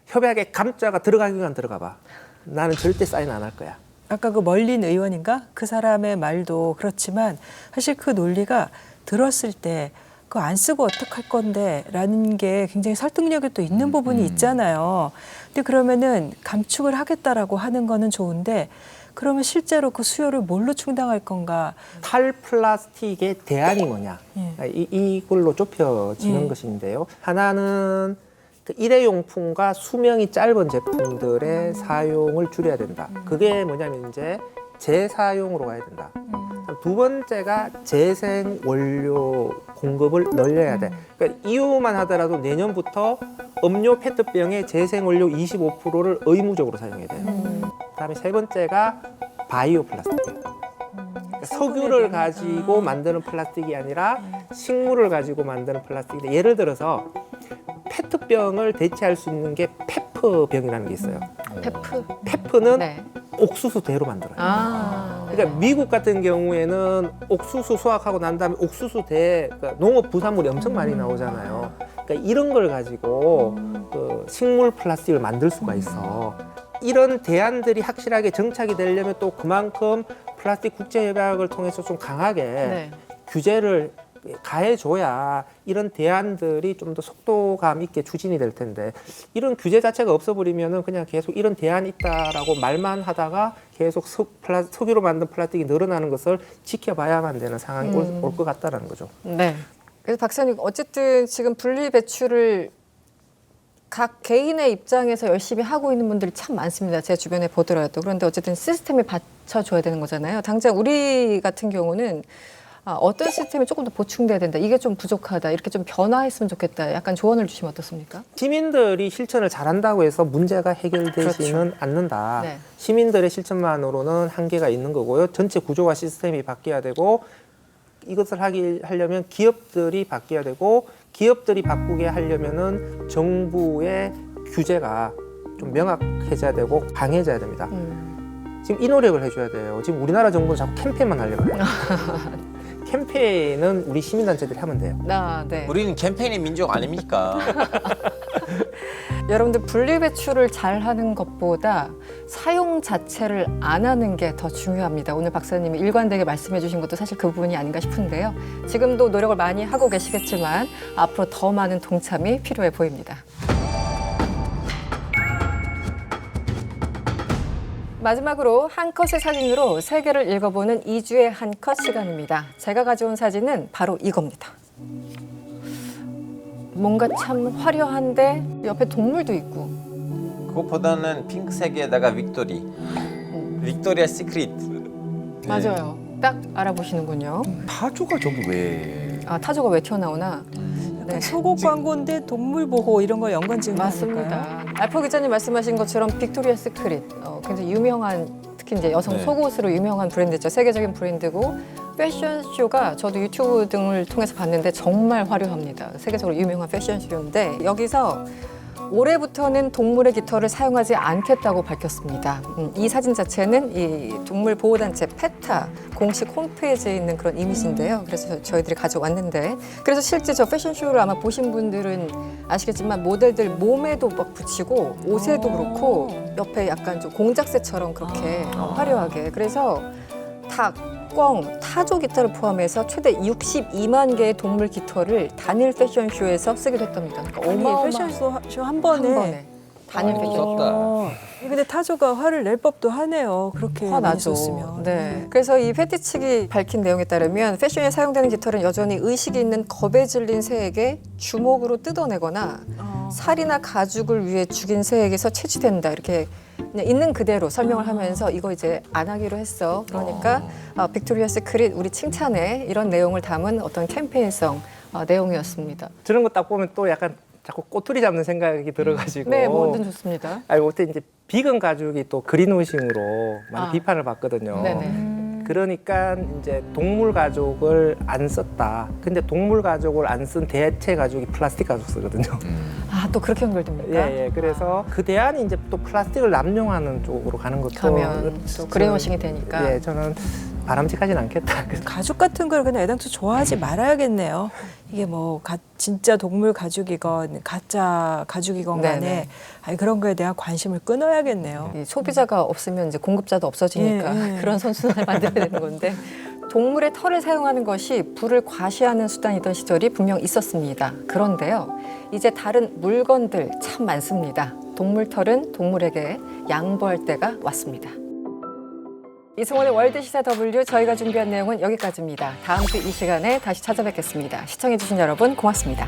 협약에 감자가 들어가기만 들어가 봐. 나는 절대 사인 안 할 거야. 아까 그 멀린 의원인가? 그 사람의 말도 그렇지만 사실 그 논리가 들었을 때 그거 안 쓰고 어떡할 건데 라는 게 굉장히 설득력이 또 있는 부분이 있잖아요. 근데 그러면은 감축을 하겠다라고 하는 거는 좋은데 그러면 실제로 그 수요를 뭘로 충당할 건가? 탈플라스틱의 대안이 뭐냐? 이걸로 좁혀지는 것인데요. 하나는 그 일회용품과 수명이 짧은 제품들의 사용을 줄여야 된다. 그게 뭐냐면 이제 재사용으로 가야 된다. 두 번째가 재생 원료 공급을 늘려야 돼. 그러니까 이유만 하더라도 내년부터 음료 페트병의 재생 원료 25%를 의무적으로 사용해야 돼요. 그다음에 세 번째가 바이오 플라스틱이에요. 그러니까 석유를 가지고 만드는 플라스틱이 아니라 식물을 가지고 만드는 플라스틱인데 예를 들어서 페트병을 대체할 수 있는 게 페프병이라는 게 있어요. 페프는 옥수수대로 만들어요. 그러니까 미국 같은 경우에는 옥수수 수확하고 난 다음에 옥수수대 그러니까 농업 부산물이 엄청 많이 나오잖아요. 그러니까 이런 걸 가지고 그 식물 플라스틱을 만들 수가 있어. 이런 대안들이 확실하게 정착이 되려면 또 그만큼 플라스틱 국제협약을 통해서 좀 강하게 규제를 가해줘야 이런 대안들이 좀 더 속도감 있게 추진이 될 텐데 이런 규제 자체가 없어버리면은 그냥 계속 이런 대안이 있다라고 말만 하다가 계속 석유로 만든 플라스틱이 늘어나는 것을 지켜봐야만 되는 상황이 올 것 같다라는 거죠. 네. 그래서 박사님 어쨌든 지금 분리 배출을 각 개인의 입장에서 열심히 하고 있는 분들이 참 많습니다. 제 주변에 보더라도. 그런데 어쨌든 시스템이 받쳐줘야 되는 거잖아요. 당장 우리 같은 경우는 어떤 시스템이 조금 더 보충돼야 된다. 이게 좀 부족하다. 이렇게 좀 변화했으면 좋겠다. 약간 조언을 주시면 어떻습니까? 시민들이 실천을 잘한다고 해서 문제가 해결되지는 않는다. 네. 시민들의 실천만으로는 한계가 있는 거고요. 전체 구조와 시스템이 바뀌어야 되고 이것을 하려면 기업들이 바뀌어야 되고 기업들이 바꾸게 하려면은 정부의 규제가 좀 명확해져야 되고 강해져야 됩니다. 지금 이 노력을 해줘야 돼요. 지금 우리나라 정부는 자꾸 캠페인만 하려고 해요. 캠페인은 우리 시민단체들이 하면 돼요. 네. 우리는 캠페인의 민족 아닙니까? 여러분들 분리배출을 잘하는 것보다 사용 자체를 안 하는 게 더 중요합니다. 오늘 박사님이 일관되게 말씀해 주신 것도 사실 그 부분이 아닌가 싶은데요. 지금도 노력을 많이 하고 계시겠지만 앞으로 더 많은 동참이 필요해 보입니다. 마지막으로 한 컷의 사진으로 세계를 읽어보는 2주의 한 컷 시간입니다. 제가 가져온 사진은 바로 이겁니다. 뭔가 참 화려한데 옆에 동물도 있고. 그것보다는 핑크색에다가 빅토리아 시크릿. 맞아요. 딱 알아보시는군요. 타조가 저기 왜? 타조가 왜 튀어나오나? 네. 속옷 광고인데 동물 보호 이런 거 연관 지은 거 맞습니다. 아닐까요? 알포 기자님 말씀하신 것처럼 빅토리아 시크릿 굉장히 유명한 특히 이제 여성 속옷으로 유명한 브랜드죠. 세계적인 브랜드고 패션쇼가 저도 유튜브 등을 통해서 봤는데 정말 화려합니다. 세계적으로 유명한 패션쇼인데 여기서 올해부터는 동물의 깃털을 사용하지 않겠다고 밝혔습니다. 이 사진 자체는 이 동물 보호단체 페타 공식 홈페이지에 있는 그런 이미지인데요. 그래서 저희들이 가져왔는데, 그래서 실제 저 패션쇼를 아마 보신 분들은 아시겠지만 모델들 몸에도 막 붙이고 옷에도 그렇고 옆에 약간 좀 공작새처럼 그렇게 화려하게, 그래서 닭, 꿩, 타조 깃털을 포함해서 최대 62만 개의 동물 깃털을 단일 패션쇼에서 쓰기로 했답니다. 그러니까 어마어마한 패션쇼 한 번에. 단일 패션쇼. 근데 타조가 화를 낼 법도 하네요. 그렇게 화나죠. 있었으면. 네. 그래서 이 패티 측이 밝힌 내용에 따르면 패션에 사용되는 깃털은 여전히 의식이 있는 겁에 질린 새에게 주먹으로 뜯어내거나 살이나 가죽을 위해 죽인 새에게서 채취된다. 이렇게 그냥 있는 그대로 설명을 하면서 이거 이제 안 하기로 했어. 그러니까 빅토리아 시크릿 우리 칭찬해, 이런 내용을 담은 어떤 캠페인성 내용이었습니다. 저런 거 딱 보면 또 약간 자꾸 꼬투리 잡는 생각이 들어가지고. 네, 뭐든 좋습니다. 아니, 그때 이제 비건 가죽이 또 그린워싱으로 많이 비판을 받거든요. 네네. 그러니까 이제 동물 가죽을 안 썼다. 근데 동물 가죽을 안 쓴 대체 가죽이 플라스틱 가죽 쓰거든요. 아, 또 그렇게 연결됩니까? 예, 예. 그래서 그 대안이 이제 또 플라스틱을 남용하는 쪽으로 가는 것도 가면 또 그린워싱이 되니까. 예, 저는 바람직하진 않겠다. 가죽 같은 걸 그냥 애당초 좋아하지 말아야겠네요. 이게 뭐 진짜 동물 가죽이건 가짜 가죽이건 간에 아니, 그런 거에 대한 관심을 끊어야겠네요. 이 소비자가 없으면 이제 공급자도 없어지니까 그런 선순환을 만들어야 되는 건데, 동물의 털을 사용하는 것이 부를 과시하는 수단이던 시절이 분명 있었습니다. 그런데요, 이제 다른 물건들 참 많습니다. 동물 털은 동물에게 양보할 때가 왔습니다. 이승원의 월드시사 W, 저희가 준비한 내용은 여기까지입니다. 다음 주 이 시간에 다시 찾아뵙겠습니다. 시청해주신 여러분 고맙습니다.